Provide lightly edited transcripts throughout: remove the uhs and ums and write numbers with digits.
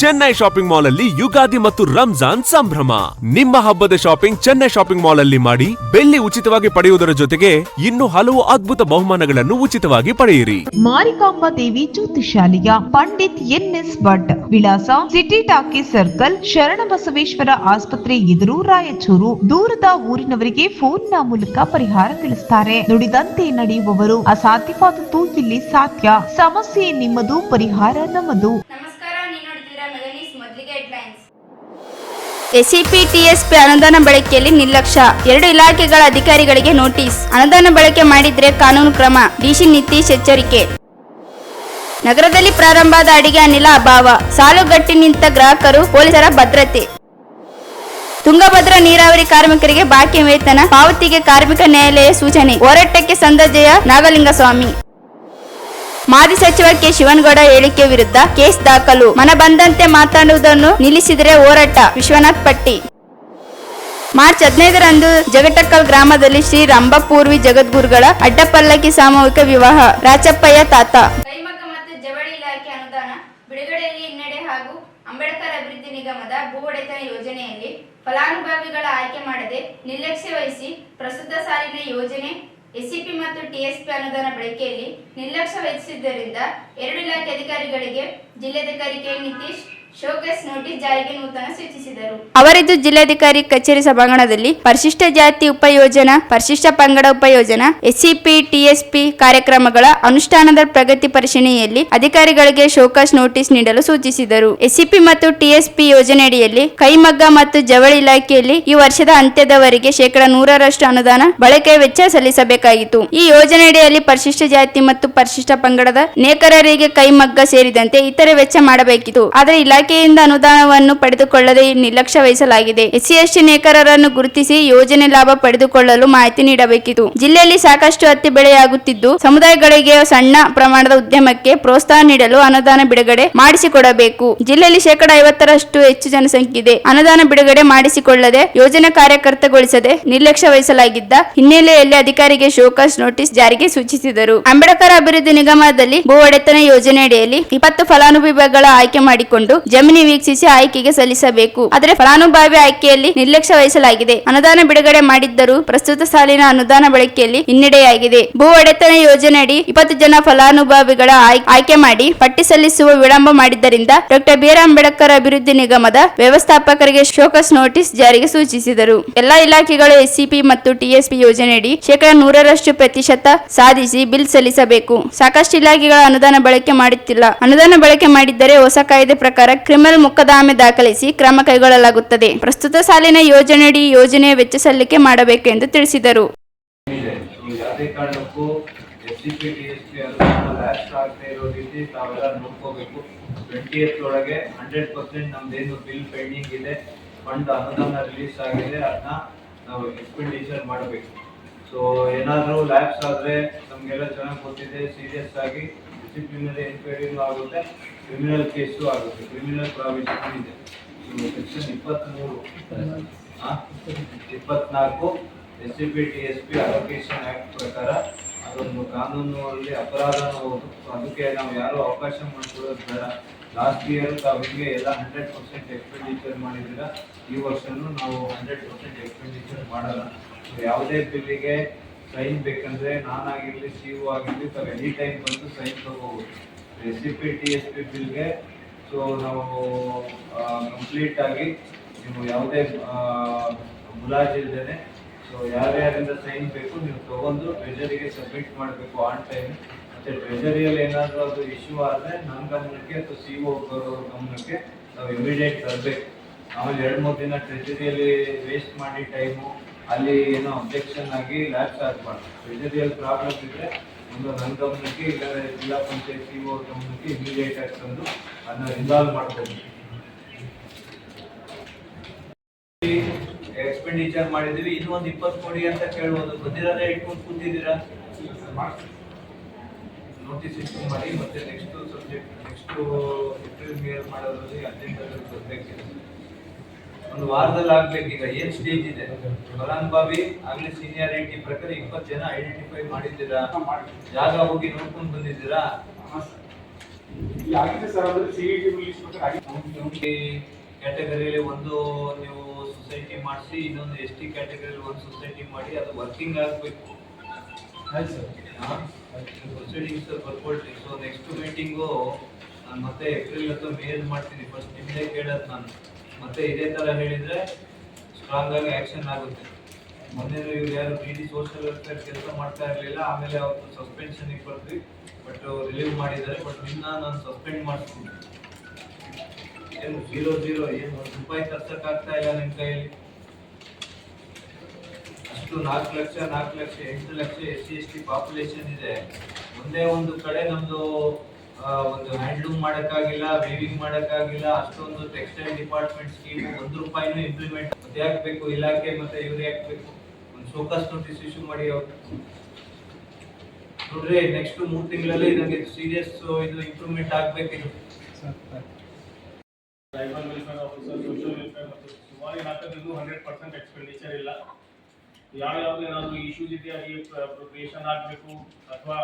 Chennai shopping mall ಅಲ್ಲಿ ಯುಗಾದಿ ಮತ್ತು ರಂಜಾನ್ ಸಂಭ್ರಮ. ನಿಮ್ಮ ಹಬ್ಬದ ಶಾಪಿಂಗ್ ಚೆನ್ನೈ ಶಾಪಿಂಗ್ ಮಾಲ್ ಅಲ್ಲಿ ಮಾಡಿ. ಬೆಳ್ಳಿ ಉಚಿತವಾಗಿ ಪಡೆಯುವುದರ ಜೊತೆಗೆ ಇನ್ನು ಹಲವು ಅದ್ಭುತ ಬಹುಮಾನಗಳನ್ನು ಉಚಿತವಾಗಿ ಪಡೆಯಿರಿ. ಮಾರಿಕಾಂಬಾ ದೇವಿ ಜ್ಯೋತಿಷಾಲಯ, ಪಂಡಿತ್ ಎನ್ಎಸ್ ಭಟ್, ವಿಳಾಸ ಸಿಟಿ ಟಾಕೀಸ್ ಸರ್ಕಲ್, ಶರಣಬಸವೇಶ್ವರ ಆಸ್ಪತ್ರೆ ಎದುರು, ರಾಯಚೂರು. ದೂರದ ಊರಿನವರಿಗೆ ಫೋನ್ ನ ಮೂಲಕ ಪರಿಹಾರ ತಿಳಿಸುತ್ತಾರೆ. ನುಡಿದಂತೆ ನಡೆಯುವವರು, ಅಸಾಧ್ಯವಾದದ್ದು ಇಲ್ಲಿ ಸಾಧ್ಯ. ಸಮಸ್ಯೆ ನಿಮ್ಮದು, ಪರಿಹಾರ ನಮ್ಮದು. ಎಸ್ಸಿಪಿ ಟಿಎಸ್ಪಿ ಅನುದಾನ ಬಳಕೆಯಲ್ಲಿ ನಿರ್ಲಕ್ಷ್ಯ. 2 ಇಲಾಖೆಗಳ ಅಧಿಕಾರಿಗಳಿಗೆ ನೋಟಿಸ್. ಅನುದಾನ ಬಳಕೆ ಮಾಡಿದ್ರೆ ಕಾನೂನು ಕ್ರಮ. ಡಿಸಿ ನಿತೀಶ್ ಎಚ್ಚರಿಕೆ. ನಗರದಲ್ಲಿ ಪ್ರಾರಂಭವಾದ ಅಡಿಗೆ ಅನಿಲ ಅಭಾವ. ಸಾಲುಗಟ್ಟಿ ನಿಂತ ಗ್ರಾಹಕರು, ಪೊಲೀಸರ ಭದ್ರತೆ. ತುಂಗಭದ್ರಾ ನೀರಾವರಿ ಕಾರ್ಮಿಕರಿಗೆ ಬಾಕಿ ವೇತನ ಪಾವತಿಗೆ ಕಾರ್ಮಿಕ ನ್ಯಾಯಾಲಯ ಸೂಚನೆ. ಹೋರಾಟಕ್ಕೆ ಸಂದಜಯ ನಾಗಲಿಂಗಸ್ವಾಮಿ. ಮಾಜಿ ಸಚಿವ ಕೆ ಶಿವನಗೌಡ ಹೇಳಿಕೆ ವಿರುದ್ಧ ಕೇಸ್ ದಾಖಲು. ಮನ ಬಂದಂತೆ ಮಾತನಾಡುವುದನ್ನು ನಿಲ್ಲಿಸಿದರೆ ಹೋರಾಟ. ವಿಶ್ವನಾಥ್ ಪಟ್ಟಿ. ಮಾರ್ಚ್ 15ರಂದು ಜಗಟಕಲ್ ಗ್ರಾಮದಲ್ಲಿ ಶ್ರೀ ರಂಭಪೂರ್ವಿ ಜಗದ್ಗುರುಗಳ ಅಡ್ಡಪಲ್ಲಕ್ಕಿ ಸಾಮೂಹಿಕ ವಿವಾಹ. ರಾಚಪ್ಪಯ್ಯ ತಾತ. ಕೈಮಗ್ಗ ಮತ್ತು ಜವಳಿ ಇಲಾಖೆ ಅನುದಾನ ಬಿಡುಗಡೆಯಲ್ಲಿ ಹಿನ್ನಡೆ ಹಾಗೂ ಅಂಬೇಡ್ಕರ್ ಅಭಿವೃದ್ಧಿ ನಿಗಮದ ಭೂ ಒಡೆತನ ಯೋಜನೆಯಲ್ಲಿ ಫಲಾನುಭವಿಗಳ ಆಯ್ಕೆ ಮಾಡದೆ ನಿರ್ಲಕ್ಷ್ಯ ವಹಿಸಿ ಪ್ರಸ್ತುತ ಸಾಲಿನ ಯೋಜನೆ ಎಸ್ಸಿಪಿ ಮತ್ತು ಟಿಎಸ್ಪಿ ಅನುದಾನ ಬಳಕೆಯಲ್ಲಿ ನಿರ್ಲಕ್ಷ್ಯ ವಹಿಸಿದ್ದರಿಂದ 2 ಇಲಾಖೆ ಅಧಿಕಾರಿಗಳಿಗೆ ಜಿಲ್ಲಾಧಿಕಾರಿ ಕೆ ನಿತೀಶ್ ಶೋಕಾಸ್ ನೋಟಿಸ್ ಜಾರಿಗೆ ನೂತನ ಸೂಚಿಸಿದರು. ಅವರಿದ್ದು ಜಿಲ್ಲಾಧಿಕಾರಿ ಕಚೇರಿ ಸಭಾಂಗಣದಲ್ಲಿ ಪರಿಶಿಷ್ಟ ಜಾತಿ ಉಪಯೋಜನಾ, ಪರಿಶಿಷ್ಟ ಪಂಗಡ ಉಪಯೋಜನಾ, ಎಸ್ಸಿಪಿ ಟಿಎಸ್ಪಿ ಕಾರ್ಯಕ್ರಮಗಳ ಅನುಷ್ಠಾನದ ಪ್ರಗತಿ ಪರಿಶೀಲನೆಯಲ್ಲಿ ಅಧಿಕಾರಿಗಳಿಗೆ ಶೋಕಾಸ್ ನೋಟಿಸ್ ನೀಡಲು ಸೂಚಿಸಿದರು. ಎಸ್ಸಿಪಿ ಮತ್ತು ಟಿಎಸ್ಪಿ ಯೋಜನೆಯಡಿಯಲ್ಲಿ ಕೈಮಗ್ಗ ಮತ್ತು ಜವಳಿ ಇಲಾಖೆಯಲ್ಲಿ ಈ ವರ್ಷದ ಅಂತ್ಯದವರೆಗೆ 100% ಅನುದಾನ ಬಳಕೆ ವೆಚ್ಚ ಸಲ್ಲಿಸಬೇಕಾಗಿತ್ತು. ಈ ಯೋಜನೆಯಡಿಯಲ್ಲಿ ಪರಿಶಿಷ್ಟ ಜಾತಿ ಮತ್ತು ಪರಿಶಿಷ್ಟ ಪಂಗಡದ ನೇಕಾರರಿಗೆ ಕೈಮಗ್ಗ ಸೇರಿದಂತೆ ಇತರೆ ವೆಚ್ಚ ಮಾಡಬೇಕಿತ್ತು. ಆದರೆ ಇಲಾಖೆಯಿಂದ ಅನುದಾನವನ್ನು ಪಡೆದುಕೊಳ್ಳದೆ ನಿರ್ಲಕ್ಷ್ಯ ವಹಿಸಲಾಗಿದೆ. ಎಸ್ಸಿ ಎಸ್ಟಿ ನೇಕಾರರನ್ನು ಗುರುತಿಸಿ ಯೋಜನೆ ಲಾಭ ಪಡೆದುಕೊಳ್ಳಲು ಮಾಹಿತಿ ನೀಡಬೇಕಿತ್ತು. ಜಿಲ್ಲೆಯಲ್ಲಿ ಸಾಕಷ್ಟು ಹತ್ತಿ ಬೆಳೆಯಾಗುತ್ತಿದ್ದು ಸಮುದಾಯಗಳಿಗೆ ಸಣ್ಣ ಪ್ರಮಾಣದ ಉದ್ಯಮಕ್ಕೆ ಪ್ರೋತ್ಸಾಹ ನೀಡಲು ಅನುದಾನ ಬಿಡುಗಡೆ ಮಾಡಿಸಿಕೊಡಬೇಕು. ಜಿಲ್ಲೆಯಲ್ಲಿ 50% ಹೆಚ್ಚು ಜನಸಂಖ್ಯೆ ಇದೆ. ಅನುದಾನ ಬಿಡುಗಡೆ ಮಾಡಿಸಿಕೊಳ್ಳದೆ ಯೋಜನೆ ಕಾರ್ಯಕರ್ತಗೊಳಿಸದೆ ನಿರ್ಲಕ್ಷ್ಯ ವಹಿಸಲಾಗಿದ್ದ ಹಿನ್ನೆಲೆಯಲ್ಲಿ ಅಧಿಕಾರಿಗೆ ಶೋಕಾಸ್ ನೋಟಿಸ್ ಜಾರಿಗೆ ಸೂಚಿಸಿದರು. ಅಂಬೇಡ್ಕರ್ ಅಭಿವೃದ್ಧಿ ನಿಗಮದಲ್ಲಿ ಭೂ ಒಡೆತನ ಯೋಜನೆಯಡಿಯಲ್ಲಿ 20 ಫಲಾನುಭವಿಗಳ ಆಯ್ಕೆ ಮಾಡಿಕೊಂಡು ಜಮೀನು ವೀಕ್ಷಿಸಿ ಆಯ್ಕೆಗೆ ಸಲ್ಲಿಸಬೇಕು. ಆದರೆ ಫಲಾನುಭವಿ ಆಯ್ಕೆಯಲ್ಲಿ ನಿರ್ಲಕ್ಷ್ಯ ವಹಿಸಲಾಗಿದೆ. ಅನುದಾನ ಬಿಡುಗಡೆ ಮಾಡಿದ್ದರೂ ಪ್ರಸ್ತುತ ಸಾಲಿನ ಅನುದಾನ ಬಳಕೆಯಲ್ಲಿ ಹಿನ್ನಡೆಯಾಗಿದೆ. ಭೂ ಒಡೆತನ ಯೋಜನೆಯಡಿ 20 ಜನ ಫಲಾನುಭವಿಗಳ ಆಯ್ಕೆ ಮಾಡಿ ಪಟ್ಟಿ ಸಲ್ಲಿಸುವ ವಿಳಂಬ ಮಾಡಿದ್ದರಿಂದ ಡಾ. ಬಿ. ಆರ್. ಅಂಬೇಡ್ಕರ್ ಅಭಿವೃದ್ಧಿ ನಿಗಮದ ವ್ಯವಸ್ಥಾಪಕರಿಗೆ ಶೋಕಾಸ್ ನೋಟಿಸ್ ಜಾರಿಗೆ ಸೂಚಿಸಿದರು. ಎಲ್ಲಾ ಇಲಾಖೆಗಳು ಎಸ್ಸಿಪಿ ಮತ್ತು ಟಿಎಸ್ಪಿ ಯೋಜನೆಯಡಿ 100% ಸಾಧಿಸಿ ಬಿಲ್ ಸಲ್ಲಿಸಬೇಕು. ಸಾಕಷ್ಟು ಇಲಾಖೆಗಳ ಅನುದಾನ ಬಳಕೆ ಮಾಡುತ್ತಿಲ್ಲ. ಅನುದಾನ ಬಳಕೆ ಮಾಡಿದ್ದರೆ ಹೊಸ ಕಾಯ್ದೆ ಪ್ರಕಾರ ಕ್ರಿಮಿನಲ್ ಮೊಕದ್ದಮೆ ದಾಖಲಿಸಿ ಕ್ರಮ ಕೈಗೊಳ್ಳಲಾಗುತ್ತದೆ. ಪ್ರಸ್ತುತ ಸಾಲಿನ ಯೋಜನೆಯಡಿ ಯೋಜನೆಯ ವೆಚ್ಚ ಸಲ್ಲಿಕೆ ಮಾಡಬೇಕು ಎಂದು ತಿಳಿಸಿದರು. ಫಂಡ್ ಅನುದಾನ ರಿಲೀಸ್ ಆಗಿದೆ, ಅದನ್ನ ನಾವು ಎಕ್ಸ್ಪೆಂಡಿಚರ್ ಮಾಡಬೇಕು. ಸೊ ಏನಾದರೂ ಲ್ಯಾಪ್ಸ್ ಆದರೆ ನಮಗೆಲ್ಲ ಚೆನ್ನಾಗಿ ಗೊತ್ತಿದೆ, ಸೀರಿಯಸ್ ಆಗಿ ಡಿಸಿಪ್ಲಿನರಿ ಎನ್ಕ್ವೈರಿನೂ ಆಗುತ್ತೆ, ಕ್ರಿಮಿನಲ್ ಕೇಸು ಆಗುತ್ತೆ, ಕ್ರಿಮಿನಲ್ ಪ್ರಾವಿಷನ್ ಇದೆ. Section 24 SCP TSP allocation act ಪ್ರಕಾರ ಅದೊಂದು ಕಾನೂನಲ್ಲಿ ಅಪರಾಧನೂ ಹೌದು. ಸೊ ಅದಕ್ಕೆ ನಾವು ಯಾರು ಅವಕಾಶ ಮಾಡಿಕೊಡೋದು ಬೇಡ. ಲಾಸ್ಟ್ ಇಯರ್ ತಾವು ಹಿಂಗೆ ಎಲ್ಲ 100% ಎಕ್ಸ್ಪೆಂಡಿಚರ್ ಮಾಡಿದ್ದೀರಾ, ಈ ವರ್ಷನೂ ನಾವು 100% ಎಕ್ಸ್ಪೆಂಡಿಚರ್ ಮಾಡೋಣ. ಯಾವುದೇ ಬಿಲ್ಲಿಗೆ ಸೈನ್ ಬೇಕಂದ್ರೆ ನಾನಾಗಿರಲಿ, ಸಿ.ಒ ಆಗಿರಲಿ, ತಾವು ಎನಿ ಟೈಮ್ ಬಂದು ಸೈನ್ ತಗೋಬೋದು. ಎಸ್ಸಿಪಿ ಟಿಎಸ್ಪಿ ಬಿಲ್ಗೆ ಸೊ ನಾವು ಕಂಪ್ಲೀಟ್ ಆಗಿ ನೀವು ಯಾವುದೇ ಮುಲಾಜಿಲ್ದೇನೆ ಸೊ ಯಾರ್ಯಾರಿಂದ ಸೈನ್ ಬೇಕು ನೀವು ತಗೊಂಡು ಟ್ರೆಜರಿಗೆ ಸಬ್ಮಿಟ್ ಮಾಡಬೇಕು ಆನ್ ಟೈಮ್. ಮತ್ತು ಟ್ರೆಜರಿಯಲ್ಲಿ ಏನಾದರೂ ಅದು ಇಶ್ಯೂ ಆದರೆ ನನ್ನ ಗಮನಕ್ಕೆ ಅಥವಾ ಸಿ.ಒ ಗಮನಕ್ಕೆ ನಾವು ಇಮಿಡಿಯೇಟ್ ತರಬೇಕು. ಆಮೇಲೆ 2-3 ದಿನ ಟ್ರೆಜರಿಯಲ್ಲಿ ವೇಸ್ಟ್ ಮಾಡಿ ಟೈಮು, ಅಲ್ಲಿ ಏನೋ ಅಬ್ಜೆಕ್ಷನ್ ಆಗಿ ಲ್ಯಾಪ್ಸ್ ಆಗಬಾರ್ದು. ಟ್ರೆಜರಿಯಲ್ಲಿ ಪ್ರಾಬ್ಲಮ್ ಇದ್ದರೆ ಒಂದು ನನ್ನ ಗಮನಕ್ಕೆ ಇಲ್ಲ ಜಿಲ್ಲಾ ಪಂಚಾಯತ್ ಸಿ.ಒ ಗಮನಕ್ಕೆ ಇಮಿಡಿಯೇಟ್ ಆಗಿ ತಂದು ಅದನ್ನ ರಿಸಾಲ್ವ್ ಮಾಡ್ಬೋದು. ಎಕ್ಸ್ಪೆಂಡಿಚರ್ ಮಾಡಿದ್ದೀವಿ, ಇನ್ನೂ ಒಂದು 20 ಕೊಡಿ ಅಂತ ಕೇಳ್ಬೋದು. ಬಂದಿರೋದೇ ಇಟ್ಕೊಂಡು ಕೂತಿದ್ದೀರಾ, ನೋಟಿಸ್ ಇಶ್ಯೂ ಮಾಡಿ. ಮತ್ತೆ ನೆಕ್ಸ್ಟ್ ಸಬ್ಜೆಕ್ಟ್ ಏಪ್ರಿಲ್ ಮೇಲ್ ಮಾಡೋದ್ರಲ್ಲಿ ಅಜೆಂಡಾದಲ್ಲಿ ಬರಬೇಕಿದೆ. ಒಂದು ವಾರದಲ್ಲಿ ಆಗ್ಬೇಕು. ಈಗ ಏನ್ ಸ್ಟೇಜ್ ಇದೆ, ಫಲಾನುಭವಿ ಆಗ್ಲಿ ಸೀನಿಯಾರಿಟಿ ಪ್ರಕಾರ 20 ಜನ ಐಡೆಂಟಿಫೈ ಮಾಡಿದ್ದೀರಾ, ಜಾಗ ಹೋಗಿ ನೋಡ್ಕೊಂಡು ಬಂದಿದ್ದೀರಾ? ಆಗಿದೆ ಸರ್, ಅಂದ್ರೆ CET ರಿಲೀಸ್ ನಮಗೆ ಕ್ಯಾಟಗರಿಯಲ್ಲಿ ಒಂದು ನೀವು ಸೊಸೈಟಿ ಮಾಡಿಸಿ, ಇನ್ನೊಂದು ST ಕ್ಯಾಟಗರಿಯಲ್ಲಿ ಒಂದು ಸೊಸೈಟಿ ಮಾಡಿ, ಅದು ವರ್ಕಿಂಗ್ ಆಗಬೇಕು. ಆಯ್ತು ಸರ್. ಪ್ರೊಸೀಡಿಂಗ್ಸ್ ಬರ್ಕೊಳ್ರಿ. ಸೊ ನೆಕ್ಸ್ಟ್ ಮೀಟಿಂಗು ನಾನು ಮತ್ತೆ ಏಪ್ರಿಲ್ ಅಥವಾ ಮೇಲ್ ಮಾಡ್ತೀನಿ. ಫಸ್ಟ್ ನಿಮ್ಮದೇ ಕೇಳೋದು ನಾನು. ಮತ್ತೆ ಇದೇ ಥರ ಹೇಳಿದರೆ ಸ್ಟ್ರಾಂಗ್ ಆಗಿ ಆ್ಯಕ್ಷನ್ ಆಗುತ್ತೆ. ಮೊನ್ನೆ ಇವ್ರು ಯಾರು PD ಸೋಷಿಯಲ್ ವೆಲ್ಫೇರ್ ಕೆಲಸ ಮಾಡ್ತಾ ಇರಲಿಲ್ಲ, ಆಮೇಲೆ ಅವ್ರು ಸಸ್ಪೆನ್ಷನಿಗೆ ಬರ್ತೀವಿ, ಬಟ್ ರಿಲೀವ್ ಮಾಡಿದ್ದಾರೆ. ಬಟ್ ನಿನ್ನ ನಾನು ಸಸ್ಪೆಂಡ್ ಮಾಡ್ತೀನಿ. ಏನು 0 ಏನು ₹1 ತರ್ಸಕ್ಕಾಗ್ತಾ ಇಲ್ಲ ನಿಮ್ಮ ಕೈಯಲ್ಲಿ. ಅಷ್ಟು 4 ಲಕ್ಷ 8 ಲಕ್ಷ SC/ST ಪಾಪ್ಯುಲೇಷನ್ ಇದೆ. ಒಂದೇ ಒಂದು ಕಡೆ ನಮ್ದು ಒಂದು ಹ್ಯಾಂಡ್ಲೂಮ್ ಮಾಡೋಕ್ಕಾಗಿಲ್ಲ, ವೇವಿಂಗ್ ಮಾಡೋಕ್ಕಾಗಿಲ್ಲ. ಅಷ್ಟೊಂದು ಟೆಕ್ಸ್ಟೈಲ್ ಡಿಪಾರ್ಟ್ಮೆಂಟ್ ಸ್ಕೀಮ್ ₹1 ಇಂಪ್ಲಿಮೆಂಟ್ ಮತ್ತೆ ಹಾಕ್ಬೇಕು. ಇಲಾಖೆ ಮತ್ತೆ ಇವ್ರಿಗೆ ಹಾಕ್ಬೇಕು. ಒಂದು ಶೋಕಾಸ್ ನೋಟಿಸ್ ಇಶ್ಯೂ ಮಾಡಿ ಅವ್ರು ನೋಡ್ರಿ. ನೆಕ್ಸ್ಟ್ 3 ತಿಂಗಳಲ್ಲಿ ನನಗೆ ಸೀರಿಯಸ್ ಇದು ಇಂಪ್ರೂವ್ಮೆಂಟ್ ಆಗಬೇಕಿದು. Tribal welfare officer, social welfare ಮತ್ತು ಸುಮಾರು ಇಲಾಖೆಗಳಿಗೂ 100% ಎಕ್ಸ್ಪೆಂಡಿಚರ್ ಇಲ್ಲ. ಯಾವ್ಯಾವ್ದು ಏನಾದರೂ ಇಶ್ಯೂಸ್ ಇದೆಯಾ, ಈ ಅಪ್ರೋಪ್ರಿಯೇಷನ್ ಆಗಬೇಕು ಅಥವಾ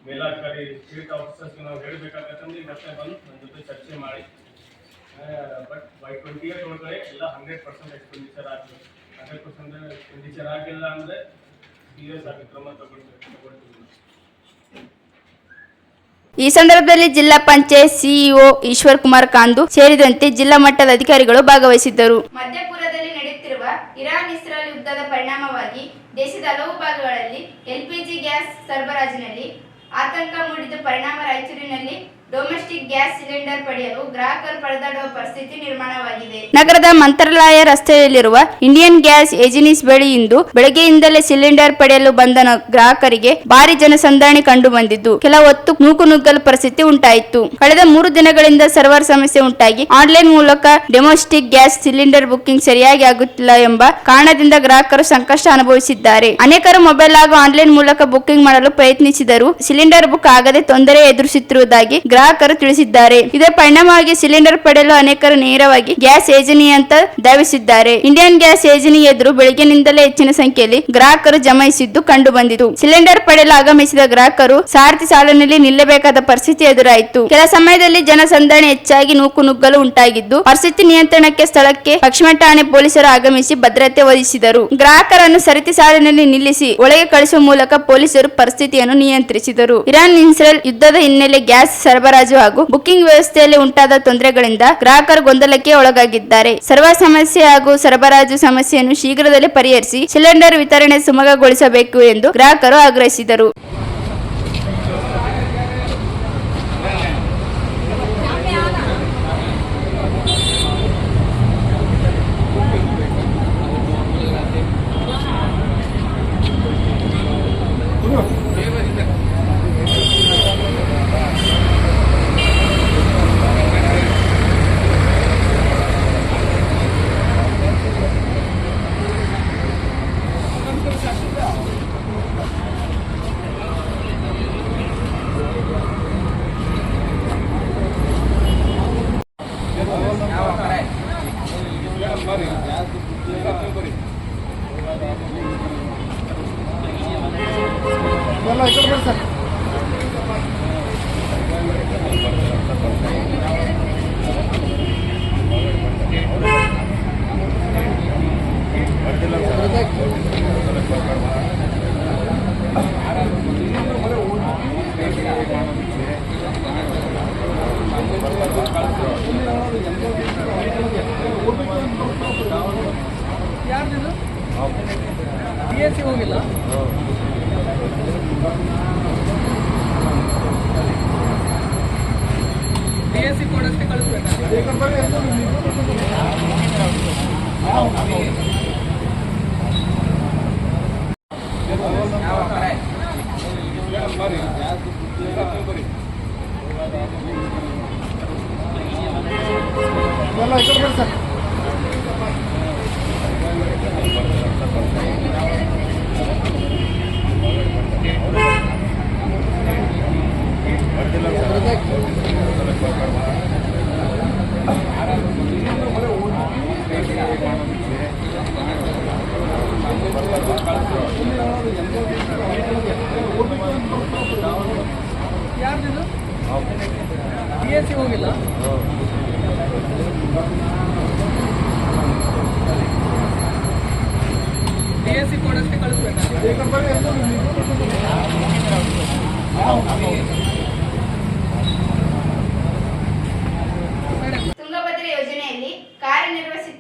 ಮೇಲಾಧಿಕಾರಿ ಸ್ಟೇಟ್ ಆಫೀಸರ್ಸ್ಗೆ ನಾವು ಹೇಳಬೇಕಾಗತ್ತಂದ್ರೆ ಮತ್ತೆ ಬಂದು ನನ್ನ ಜೊತೆ ಚರ್ಚೆ ಮಾಡಿ. ಬಟ್ ಬೈ 28 ಒಳಗಡೆ ಎಲ್ಲ 100% ಎಕ್ಸ್ಪೆಂಡಿಚರ್ ಆಗಬೇಕು. 100% ಎಕ್ಸ್ಪೆಂಡಿಚರ್ ಆಗಿಲ್ಲ ಅಂದರೆ ಸೀರಿಯಸ್ ಆಗಿ ಕ್ರಮ ತಗೊಳ್ತೀವಿ. ಈ ಸಂದರ್ಭದಲ್ಲಿ ಜಿಲ್ಲಾ ಪಂಚಾಯತ್ ಸಿಇಒ ಈಶ್ವರ್ ಕುಮಾರ್ ಕಾಂದು ಸೇರಿದಂತೆ ಜಿಲ್ಲಾ ಮಟ್ಟದ ಅಧಿಕಾರಿಗಳು ಭಾಗವಹಿಸಿದ್ದರು. ಮಧ್ಯಪೂರ್ವದಲ್ಲಿ ನಡೆಯುತ್ತಿರುವ ಇರಾನ್-ಇಸ್ರೇಲ್ ಯುದ್ಧದ ಪರಿಣಾಮವಾಗಿ ದೇಶದ ಹಲವು ಭಾಗಗಳಲ್ಲಿ LPG ಗ್ಯಾಸ್ ಸರಬರಾಜಿನಲ್ಲಿ ಆತಂಕ ಮೂಡಿದ ಪರಿಣಾಮ ರಾಯಚೂರಿನಲ್ಲಿ ಡೊಮೆಸ್ಟಿಕ್ ಗ್ಯಾಸ್ ಸಿಲಿಂಡರ್ ಪಡೆಯಲು ಗ್ರಾಹಕರು ಪರದಾಡುವ ಪರಿಸ್ಥಿತಿ ನಿರ್ಮಾಣವಾಗಿದೆ. ನಗರದ ಮಂತ್ರಾಲಯ ರಸ್ತೆಯಲ್ಲಿರುವ ಇಂಡಿಯನ್ ಗ್ಯಾಸ್ ಏಜೆನ್ಸಿ ಬಳಿ ಇಂದು ಬೆಳಗ್ಗೆಯಿಂದಲೇ ಸಿಲಿಂಡರ್ ಪಡೆಯಲು ಬಂದ ಗ್ರಾಹಕರಿಗೆ ಭಾರಿ ಜನಸಂದಣಿ ಕಂಡು ಬಂದಿದ್ದು ಕೆಲ ಹೊತ್ತು ನೂಕುನುಗ್ಗಲು ಪರಿಸ್ಥಿತಿ ಉಂಟಾಯಿತು. ಕಳೆದ 3 ದಿನಗಳಿಂದ ಸರ್ವರ್ ಸಮಸ್ಯೆ ಉಂಟಾಗಿ ಆನ್ಲೈನ್ ಮೂಲಕ ಡೊಮೆಸ್ಟಿಕ್ ಗ್ಯಾಸ್ ಸಿಲಿಂಡರ್ ಬುಕ್ಕಿಂಗ್ ಸರಿಯಾಗಿ ಆಗುತ್ತಿಲ್ಲ ಎಂಬ ಕಾರಣದಿಂದ ಗ್ರಾಹಕರು ಸಂಕಷ್ಟ ಅನುಭವಿಸಿದ್ದಾರೆ. ಅನೇಕರು ಮೊಬೈಲ್ ಹಾಗೂ ಆನ್ಲೈನ್ ಮೂಲಕ ಬುಕ್ಕಿಂಗ್ ಮಾಡಲು ಪ್ರಯತ್ನಿಸಿದರೂ ಸಿಲಿಂಡರ್ ಬುಕ್ ಆಗದೆ ತೊಂದರೆ ಎದುರಿಸುತ್ತಿರುವುದಾಗಿ ಗ್ರಾಹಕರು ತಿಳಿಸಿದ್ದಾರೆ. ಇದರ ಪರಿಣಾಮವಾಗಿ ಸಿಲಿಂಡರ್ ಪಡೆಯಲು ಅನೇಕರು ನೇರವಾಗಿ ಗ್ಯಾಸ್ ಏಜೆನ್ಸಿ ಅಂತ ಧಾವಿಸಿದ್ದಾರೆ. ಇಂಡಿಯನ್ ಗ್ಯಾಸ್ ಏಜೆನ್ಸಿ ಎದುರು ಬೆಳಗ್ಗಿನಿಂದಲೇ ಹೆಚ್ಚಿನ ಸಂಖ್ಯೆಯಲ್ಲಿ ಗ್ರಾಹಕರು ಜಮಾಯಿಸಿದ್ದು ಕಂಡು ಬಂದಿತು. ಸಿಲಿಂಡರ್ ಪಡೆಯಲು ಆಗಮಿಸಿದ ಗ್ರಾಹಕರು ಸಾರಥಿ ಸಾಲಿನಲ್ಲಿ ನಿಲ್ಲಬೇಕಾದ ಪರಿಸ್ಥಿತಿ ಎದುರಾಯಿತು. ಕೆಲ ಸಮಯದಲ್ಲಿ ಜನಸಂದಣಿ ಹೆಚ್ಚಾಗಿ ನೂಕುನುಗ್ಗಲು ಉಂಟಾಗಿದ್ದು ಪರಿಸ್ಥಿತಿ ನಿಯಂತ್ರಣಕ್ಕೆ ಸ್ಥಳಕ್ಕೆ ಪಶ್ಚಿಮ ಠಾಣೆ ಪೊಲೀಸರು ಆಗಮಿಸಿ ಭದ್ರತೆ ವಹಿಸಿದರು. ಗ್ರಾಹಕರನ್ನು ಸರತಿ ಸಾಲಿನಲ್ಲಿ ನಿಲ್ಲಿಸಿ ಒಳಗೆ ಕಳಿಸುವ ಮೂಲಕ ಪೊಲೀಸರು ಪರಿಸ್ಥಿತಿಯನ್ನು ನಿಯಂತ್ರಿಸಿದರು. ಇರಾನ್-ಇಸ್ರೇಲ್ ಯುದ್ಧದ ಹಿನ್ನೆಲೆ ಗ್ಯಾಸ್ ಸರಬರಾಜು ಹಾಗೂ ಬುಕ್ಕಿಂಗ್ ವ್ಯವಸ್ಥೆಯಲ್ಲಿ ಉಂಟಾದ ತೊಂದರೆಗಳಿಂದ ಗ್ರಾಹಕರು ಗೊಂದಲಕ್ಕೆ ಒಳಗಾಗಿದ್ದಾರೆ. ಸರ್ವರ್ ಸಮಸ್ಯೆ ಹಾಗೂ ಸರಬರಾಜು ಸಮಸ್ಯೆಯನ್ನು ಶೀಘ್ರದಲ್ಲೇ ಪರಿಹರಿಸಿ ಸಿಲಿಂಡರ್ ವಿತರಣೆ ಸುಗಮಗೊಳಿಸಬೇಕು ಎಂದು ಗ್ರಾಹಕರು ಆಗ್ರಹಿಸಿದರು. ಹೋಗಿಲ್ಲ DSC ಕೋಡ್ ಅಷ್ಟೇ ಕಳಿಸ್ಬೇಕು.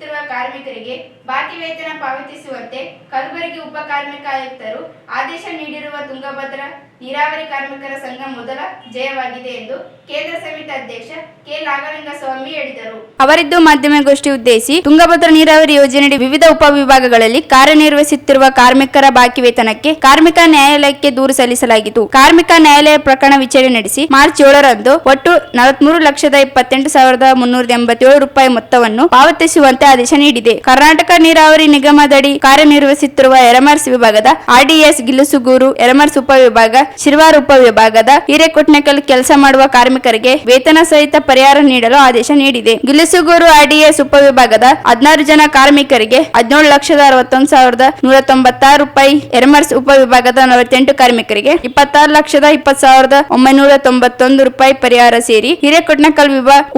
ನಿರ್ವಹಿಸುತ್ತಿರುವ ಕಾರ್ಮಿಕರಿಗೆ ಬಾಕಿ ವೇತನ ಪಾವತಿಸುವಂತೆ ಕಲಬುರಗಿ ಉಪ ಕಾರ್ಮಿಕ ಆಯುಕ್ತರು ಆದೇಶ ನೀಡಿರುವ ತುಂಗಭದ್ರಾ ನೀರಾವರಿ ಕಾರ್ಮಿಕರ ಸಂಘ ಮೊದಲ ಜಯವಾಗಿದೆ ಎಂದು ಕೇಂದ್ರ ಸಮಿತಿ ಅಧ್ಯಕ್ಷ ಕೆ ನಾಗಲಿಂಗಸ್ವಾಮಿ ಹೇಳಿದರು. ಅವರಿದ್ದು ಮಾಧ್ಯಮಗೋಷ್ಠಿ ಉದ್ದೇಶಿಸಿ ತುಂಗಭದ್ರಾ ನೀರಾವರಿ ಯೋಜನೆಯಡಿ ವಿವಿಧ ಉಪವಿಭಾಗಗಳಲ್ಲಿ ಕಾರ್ಯನಿರ್ವಹಿಸುತ್ತಿರುವ ಕಾರ್ಮಿಕರ ಬಾಕಿ ವೇತನಕ್ಕೆ ಕಾರ್ಮಿಕ ನ್ಯಾಯಾಲಯಕ್ಕೆ ದೂರು ಸಲ್ಲಿಸಲಾಗಿತ್ತು. ಕಾರ್ಮಿಕ ನ್ಯಾಯಾಲಯ ಪ್ರಕರಣ ವಿಚಾರಣೆ ನಡೆಸಿ ಮಾರ್ಚ್ 7ರಂದು ಒಟ್ಟು 43,28,387 ರೂಪಾಯಿ ಮೊತ್ತವನ್ನು ಪಾವತಿಸುವಂತೆ ಆದೇಶ ನೀಡಿದೆ. ಕರ್ನಾಟಕ ನೀರಾವರಿ ನಿಗಮದಡಿ ಕಾರ್ಯನಿರ್ವಹಿಸುತ್ತಿರುವ ಯರಮರ್ಸ್ ವಿಭಾಗದ ಆರ್ಡಿಎಸ್ ಗಿಲುಸುಗೂರು, ಯರಮರ್ಸ್ ಉಪವಿಭಾಗ, ಶಿರ್ವಾರ್ ಉಪವಿಭಾಗದ ಹಿರೇಕೊಟ್ನೆಕಲ್ ಕೆಲಸ ಮಾಡುವ ಕಾರ್ಮಿಕರಿಗೆ ವೇತನ ಸಹಿತ ಪರಿಹಾರ ನೀಡಲು ಆದೇಶ ನೀಡಿದೆ. ಗಿಲುಸುಗೂರು ಆರ್ಡಿಎಸ್ ಉಪವಿಭಾಗದ 16 ಜನ ಕಾರ್ಮಿಕರಿಗೆ 17,61,196 ರೂಪಾಯಿ, ಯರಮರ್ಸ್ ಉಪವಿಭಾಗದ 48 ಕಾರ್ಮಿಕರಿಗೆ 26,20,991 ರೂಪಾಯಿ ಪರಿಹಾರ ಸೇರಿ ಹಿರೇಕೊಟ್ನೆಕಲ್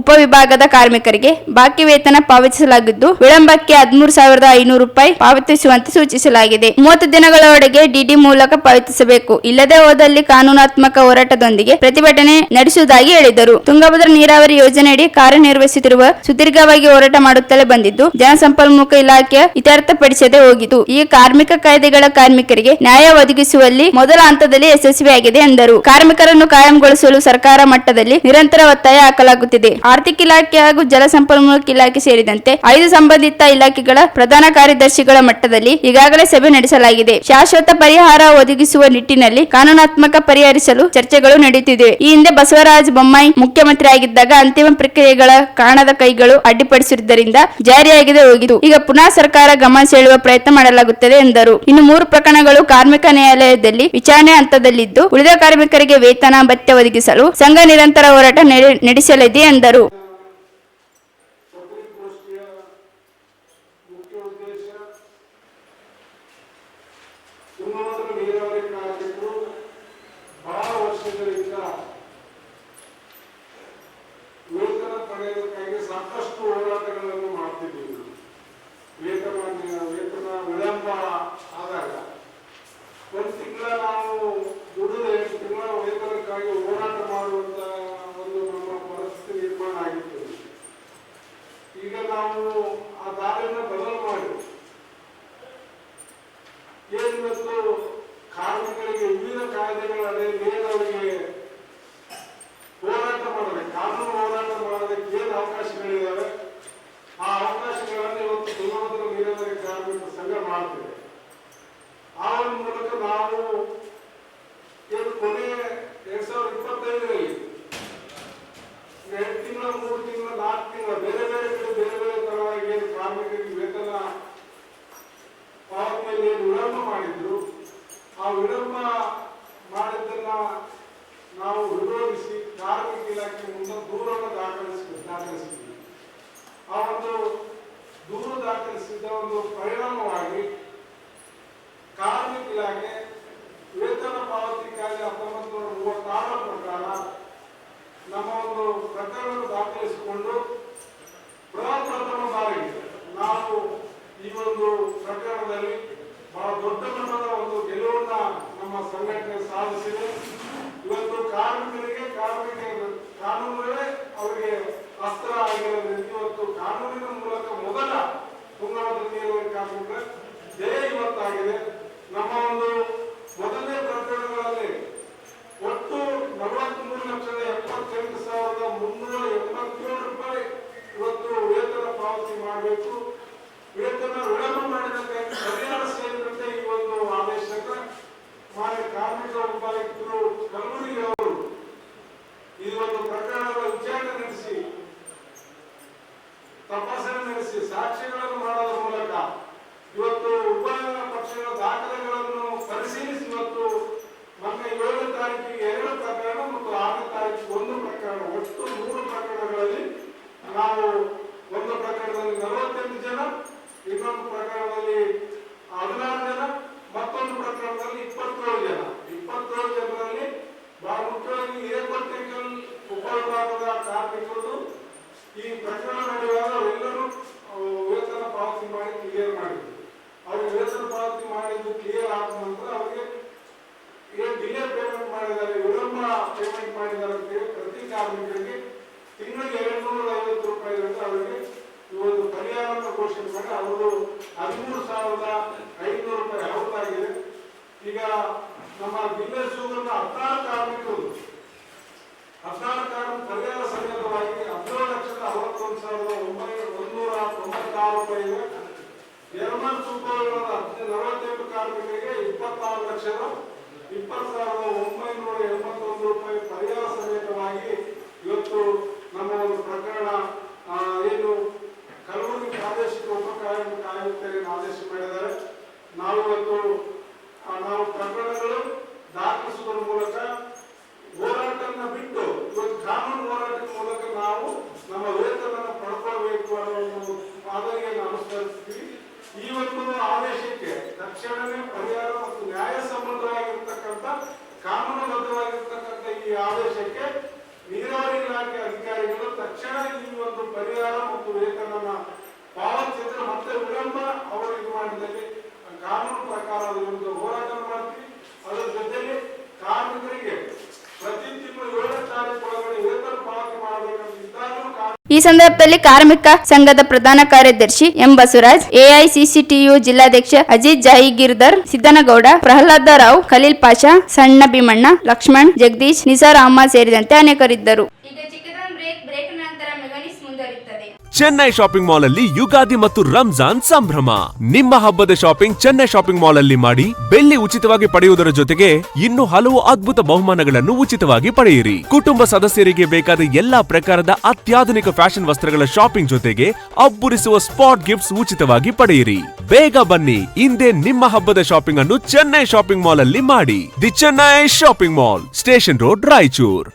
ಉಪವಿಭಾಗದ ಕಾರ್ಮಿಕರಿಗೆ ಬಾಕಿ ವೇತನ ಪಾವತಿಸಲಾಗಿದ್ದು ವಿಳಂಬಕ್ಕೆ 13,500 ರೂಪಾಯಿ ಪಾವತಿಸುವಂತೆ ಸೂಚಿಸಲಾಗಿದೆ. 30 ದಿನಗಳೊಳಗೆ ಡಿಡಿ ಮೂಲಕ ಪಾವತಿಸಬೇಕು. ಇಲ್ಲದೆ ಹೋದಲ್ಲಿ ಕಾನೂನಾತ್ಮಕ ಹೋರಾಟದೊಂದಿಗೆ ಪ್ರತಿಭಟನೆ ನಡೆಸುವುದಾಗಿ ಹೇಳಿದರು. ತುಂಗಭದ್ರಾ ನೀರಾವರಿ ಯೋಜನೆಯಡಿ ಕಾರ್ಯನಿರ್ವಹಿಸುತ್ತಿರುವ ಸುದೀರ್ಘವಾಗಿ ಹೋರಾಟ ಮಾಡುತ್ತಲೇ ಬಂದಿದ್ದು ಜಲಸಂಪನ್ಮೂಲ ಇಲಾಖೆ ಇತ್ಯರ್ಥಪಡಿಸದೆ ಹೋಗಿತ್ತು. ಈ ಕಾರ್ಮಿಕ ಕಾಯ್ದೆಗಳ ಕಾರ್ಮಿಕರಿಗೆ ನ್ಯಾಯ ಒದಗಿಸುವಲ್ಲಿ ಮೊದಲ ಹಂತದಲ್ಲಿ ಯಶಸ್ವಿಯಾಗಿದೆ ಎಂದರು. ಕಾರ್ಮಿಕರನ್ನು ಕಾಯಂಗೊಳಿಸಲು ಸರ್ಕಾರ ಮಟ್ಟದಲ್ಲಿ ನಿರಂತರ ಒತ್ತಾಯ ಹಾಕಲಾಗುತ್ತಿದೆ. ಆರ್ಥಿಕ ಇಲಾಖೆ ಹಾಗೂ ಜಲಸಂಪನ್ಮೂಲ ಇಲಾಖೆ ಸೇರಿದಂತೆ 5 ಸಂಬಂಧಿತ ಇಲಾಖೆಗಳ ಪ್ರಧಾನ ಕಾರ್ಯದರ್ಶಿಗಳ ಮಟ್ಟದಲ್ಲಿ ಈಗಾಗಲೇ ಸಭೆ ನಡೆಸಲಾಗಿದೆ. ಶಾಶ್ವತ ಪರಿಹಾರ ಒದಗಿಸುವ ನಿಟ್ಟಿನಲ್ಲಿ ಕಾನೂನಾತ್ಮಕ ಪರಿಹರಿಸಲು ಚರ್ಚೆಗಳು ನಡೆಯುತ್ತಿವೆ. ಈ ಹಿಂದೆ ಬಸವರಾಜ ಬೊಮ್ಮಾಯಿ ಮುಖ್ಯಮಂತ್ರಿ ಆಗಿದ್ದಾಗ ಅಂತಿಮ ಪ್ರಕ್ರಿಯೆಗಳ ಕಾಣದ ಕೈಗಳು ಅಡ್ಡಿಪಡಿಸಿರುವುದರಿಂದ ಜಾರಿಯಾಗಿದೆ ಹೋಗಿದ್ದು ಈಗ ಪುನಃ ಸರ್ಕಾರ ಗಮನ ಸೆಳೆಯುವ ಪ್ರಯತ್ನ ಮಾಡಲಾಗುತ್ತದೆ ಎಂದರು. ಇನ್ನು 3 ಪ್ರಕರಣಗಳು ಕಾರ್ಮಿಕ ನ್ಯಾಯಾಲಯದಲ್ಲಿ ವಿಚಾರಣೆ ಹಂತದಲ್ಲಿದ್ದು ಉಳಿದ ಕಾರ್ಮಿಕರಿಗೆ ವೇತನ ಭತ್ಯೆ ಒದಗಿಸಲು ಸಂಘ ನಿರಂತರ ಹೋರಾಟ ನಡೆಸಲಿದೆ ಎಂದರು. ವೇತನ ಪಡೆಯುವುದಕ್ಕಾಗಿ ಸಾಕಷ್ಟು ಹೋರಾಟಗಳನ್ನು ಮಾಡ್ತಿದ್ದೀವಿ. ವೇತನ ವಿಳಂಬ ಆದಾಗ ಒಂದು ತಿಂಗಳ ನಾವು ದುಡಿದ 8 ತಿಂಗಳ ವೇತನಕ್ಕಾಗಿ ಹೋರಾಟ ಮಾಡುವಂತ ಒಂದು ನಮ್ಮ ಪರಿಸ್ಥಿತಿ ನಿರ್ಮಾಣ ಆಗಿತ್ತು. ಈಗ ನಾವು ಆ ದಾರಿಯನ್ನು ಬದಲು ಮಾಡಿ ಏನಿವತ್ತು ಕಾರ್ಮಿಕರಿಗೆ ವಿವಿಧ ಕಾಯ್ದೆಗಳೇ ಅವರಿಗೆ ಹೋರಾಟ ಮಾಡಬೇಕು, ಕಾನೂನು ಹೋರಾಟ ಮಾಡೋದಕ್ಕೆ ಏನು ಅವಕಾಶಗಳಿದ್ದಾವೆ ಆ ಅವಕಾಶಗಳನ್ನು ಇವತ್ತು ತುಂಗಭದ್ರಾ ನೀರಾವರಿ ಕಾರ್ಮಿಕ ಸಂಘ ಮಾಡ್ತೇವೆ. ಆ ಒಂದು ಮೂಲಕ ನಾವು ಏನು ಕೊನೆ 2025ರಲ್ಲಿ 2 ತಿಂಗಳ 3 ತಿಂಗಳ 4 ತಿಂಗಳ ಬೇರೆ ಬೇರೆ ಕಡೆ ಬೇರೆ ಬೇರೆ ತರವಾಗಿ ಏನು ಕಾರ್ಮಿಕರಿಗೆ ವೇತನ ಪಾವತಿಯಲ್ಲಿ ಏನು ವಿಳಂಬ ಮಾಡಿದ್ರು ಆ ವಿಳಂಬ ಮಾಡಿದ್ದನ್ನ ನಾವು ವಿರೋಧಿಸಿ ಕಾರ್ಮಿಕ ಇಲಾಖೆ ಮುಂದೆ ದೂರನ್ನು ದಾಖಲಿಸಿದ್ವಿ. ಆ ಒಂದು ದೂರು ದಾಖಲಿಸಿದ ಒಂದು ಪರಿಣಾಮವಾಗಿ ಕಾರ್ಮಿಕ ಇಲಾಖೆ ವೇತನ ಪಾವತಿ ಕಾಯ್ದೆ 1936 ಪ್ರಕಾರ ನಮ್ಮ ಒಂದು ಪ್ರಕರಣ ದಾಖಲಿಸಿಕೊಂಡು ಪ್ರಥಮ ಬಾರಿಗೆ ನಾವು ಈ ಒಂದು ಪ್ರಕರಣದಲ್ಲಿ ಬಹಳ ದೊಡ್ಡ ಮಟ್ಟದ ಒಂದು ಗೆಲುವನ್ನ ನಮ್ಮ ಸಂಘಟನೆ ಸಾಧಿಸಿದೆ. ಇವತ್ತು ಕಾರ್ಮಿಕರಿಗೆ ಕಾನೂನುಗಳೇ ಅವರಿಗೆ ಅಸ್ತ್ರ ಆಗಿರೋದ್ರಿಂದ ಇವತ್ತು ಕಾನೂನಿನ ಮೂಲಕ ಮೊದಲ ತುಂಗಭದ್ರಾ ನೀರಾವರಿ ಕಾರ್ಮಿಕರ ಜಯ ಇವತ್ತಾಗಿದೆ. ನಮ್ಮ ಒಂದು ಮೊದಲನೇ ಪ್ರಕರಣಗಳಲ್ಲಿ ಒಟ್ಟು 43,78,387 ರೂಪಾಯಿ ಇವತ್ತು ವೇತನ ಪಾವತಿ ಮಾಡಬೇಕು. ವೇತನ ವಿಳಂಬ ಮಾಡಿದಂತೆ ಪರಿಹಾರ ಸೇರಿದಂತೆ ಈ ಒಂದು ಆದೇಶಕ್ಕೆ ಮಾನ್ಯ ಕಾರ್ಮಿಕ ಉಪಾಯುಕ್ತರು ಕಲಬುರಗಿ ಅವರು ಈ ಒಂದು ಪ್ರಕರಣದ ವಿಚಾರಣೆ ನಡೆಸಿ ತಪಾಸಣೆ ನಡೆಸಿ ಸಾಕ್ಷ್ಯಗಳನ್ನು ಮಾಡೋದ್ರ ಮೂಲಕ ಇವತ್ತು ಉಭಯ ಪಕ್ಷಗಳ ದಾಖಲೆಗಳನ್ನು ಪರಿಶೀಲಿಸಿ ಇವತ್ತು ಮೊನ್ನೆ 7ನೇ ತಾರೀಕಿಗೆ 2 ಪ್ರಕರಣ ಮತ್ತು 6ನೇ ತಾರೀಕಿಗೆ 1 ಪ್ರಕರಣ ಒಟ್ಟು 3 ಪ್ರಕರಣಗಳಲ್ಲಿ ನಾವು ಒಂದು ಪ್ರಕರಣದಲ್ಲಿ 48 ಜನ, ಇನ್ನೊಂದು ಪ್ರಕರಣದಲ್ಲಿ 16 ಜನ, ಮತ್ತೊಂದು ಪ್ರಕರಣದಲ್ಲಿ 27 ಜನ. 27 ಜನರಲ್ಲಿ ಬಹಳ ಮುಖ್ಯವಾಗಿ ಹಿರೇಕೊಟ್ನೆಕಲ್ ಉಪವಿಭಾಗದ ಕಾರ್ಮಿಕರು ಈ ಪ್ರಕರಣ ನಡೆಯುವಾಗ ಅವರೆಲ್ಲರೂ ವೇತನ ಪಾವತಿ ಮಾಡಿ ಕ್ಲಿಯರ್ ಮಾಡಿದ್ರು. ಅವ್ರಿಗೆ ವೇತನ ಪಾವತಿ ಮಾಡಿದ್ದು ಕ್ಲಿಯರ್ ಆದ ನಂತರ ಅವರಿಗೆ ಏನು ಡಿಲೇ ಪೇಮೆಂಟ್ ಮಾಡಿದ್ದಾರೆ, ವಿಳಂಬ ಪೇಮೆಂಟ್ ಮಾಡಿದ್ದಾರೆ ಅಂತೇಳಿ ಪ್ರತಿ ಕಾರ್ಮಿಕರಿಗೆ ತಿಂಗಳಿಗೆ 250 ರೂಪಾಯಿಗಳಿಂದ ಅವರಿಗೆ ಈ ಒಂದು ಪರಿಹಾರವನ್ನು ಘೋಷಣೆ ಮಾಡಿ ಅವರು 13,500 ರೂಪಾಯಿ ಅವ್ರದ್ದಾಗಿದೆ. ಈಗ ನಮ್ಮ ಗಿನ್ನೆಸ್ ಯುಗದ 16 ಕಾರ್ಮಿಕರು ಪರಿಹಾರ ಸಮೇತವಾಗಿ 17,61,196 ರೂಪಾಯಿ ಇದೆ. ಜರ್ಮನ್ ಸೂಪರ್ಗಳ 48 ಕಾರ್ಮಿಕರಿಗೆ 26,20,981 ರೂಪಾಯಿ ಪರಿಹಾರ ಸಮೇತವಾಗಿ ಇವತ್ತು ನಮ್ಮ ಒಂದು ಪ್ರಕರಣ ಏನು ಕಲಬುರಗಿ ಪ್ರಾದೇಶಿಕ ಉಪ ಕಾರ್ಮಿಕ ಆಯುಕ್ತರಿಗೆ ಆದೇಶ ಮಾಡಿದ್ದಾರೆ. ನಾವು ಪ್ರಕರಣಗಳು ದಾಖಲಿಸುವುದರ ಮೂಲಕ ಹೋರಾಟನ ಬಿಟ್ಟು ಇವತ್ತು ಕಾನೂನು ಹೋರಾಟದ ಮೂಲಕ ನಾವು ನಮ್ಮ ವೇತನವನ್ನು ಪಡ್ಕೊಳ್ಬೇಕು ಅನ್ನೋ ಒಂದು ಮಾದರಿಯನ್ನು ಅನುಸರಿಸ್ತೀವಿ. ಈ ಒಂದು ಆದೇಶಕ್ಕೆ ತಕ್ಷಣವೇ ಪರಿಹಾರ ಮತ್ತು ನ್ಯಾಯಸಮ್ಮತವಾಗಿರ್ತಕ್ಕಂಥ ಕಾನೂನುಬದ್ಧವಾಗಿರ್ತಕ್ಕಂಥ ಈ ಆದೇಶಕ್ಕೆ ನೀರಾವರಿ ಇಲಾಖೆ ಅಧಿಕಾರಿಗಳು ತಕ್ಷಣ ಈ ಒಂದು ಪರಿಹಾರ ಮತ್ತು ವೇತನ ಪಾವತಿಸಿದ್ರೆ ಮತ್ತೆ ವಿಳಂಬ ಅವರು ಇದು ಮಾಡಿದಲ್ಲಿ ಕಾನೂನು ಪ್ರಕಾರ ಒಂದು ಹೋರಾಟ ಮಾಡ್ತೀವಿ. ಅದರ ಜೊತೆಗೆ ಕಾರ್ಮಿಕರಿಗೆ ಪ್ರತಿ ತಿಂಗಳು 7ನೇ ತಾರೀಕು ಒಳಗಡೆ ವೇತನ ಪಾವತಿ ಮಾಡಬೇಕಂತ ಇದ್ದಾಗಲೂ ಈ ಸಂದರ್ಭದಲ್ಲಿ ಕಾರ್ಮಿಕ ಸಂಘದ ಪ್ರಧಾನ ಕಾರ್ಯದರ್ಶಿ ಎಂ ಬಸವರಾಜ್, ಎಐಸಿಸಿಟಿಯು ಜಿಲ್ಲಾಧ್ಯಕ್ಷ ಅಜಿತ್ ಜಹೀಗಿರ್ದರ್, ಸಿದ್ದನಗೌಡ, ಪ್ರಹ್ಲಾದ ರಾವ್, ಖಲೀಲ್ ಪಾಷಾ, ಸಣ್ಣ ಭೀಮಣ್ಣ, ಲಕ್ಷ್ಮಣ್, ಜಗದೀಶ್, ನಿಸಾರ್ ಅಹಮದ್ ಸೇರಿದಂತೆ ಅನೇಕರಿದ್ದರು. ಈಗ ಚಿಕ್ಕದೊಂದು ಬ್ರೇಕ್ ನಂತರ ಮೆಗಾನಿಸ್ ಮುಂದುವರಿಯುತ್ತದೆ. ಚೆನ್ನೈ ಶಾಪಿಂಗ್ ಮಾಲ್ ಅಲ್ಲಿ ಯುಗಾದಿ ಮತ್ತು ರಂಜಾನ್ ಸಂಭ್ರಮ. ನಿಮ್ಮ ಹಬ್ಬದ ಶಾಪಿಂಗ್ ಚೆನ್ನೈ ಶಾಪಿಂಗ್ ಮಾಲ್ ಅಲ್ಲಿ ಮಾಡಿ ಬೆಳ್ಳಿ ಉಚಿತವಾಗಿ ಪಡೆಯುವುದರ ಜೊತೆಗೆ ಇನ್ನು ಹಲವು ಅದ್ಭುತ ಬಹುಮಾನಗಳನ್ನು ಉಚಿತವಾಗಿ ಪಡೆಯಿರಿ. ಕುಟುಂಬ ಸದಸ್ಯರಿಗೆ ಬೇಕಾದ ಎಲ್ಲಾ ಪ್ರಕಾರದ ಅತ್ಯಾಧುನಿಕ ಫ್ಯಾಷನ್ ವಸ್ತ್ರಗಳ ಶಾಪಿಂಗ್ ಜೊತೆಗೆ ಅಬ್ಬರಿಸುವ ಸ್ಪಾಟ್ ಗಿಫ್ಟ್ಸ್ ಉಚಿತವಾಗಿ ಪಡೆಯಿರಿ. ಬೇಗ ಬನ್ನಿ, ಇಂದೇ ನಿಮ್ಮ ಹಬ್ಬದ ಶಾಪಿಂಗ್ ಅನ್ನು ಚೆನ್ನೈ ಶಾಪಿಂಗ್ ಮಾಲ್ ಅಲ್ಲಿ ಮಾಡಿ. The Chennai shopping mall, station road, Raichur.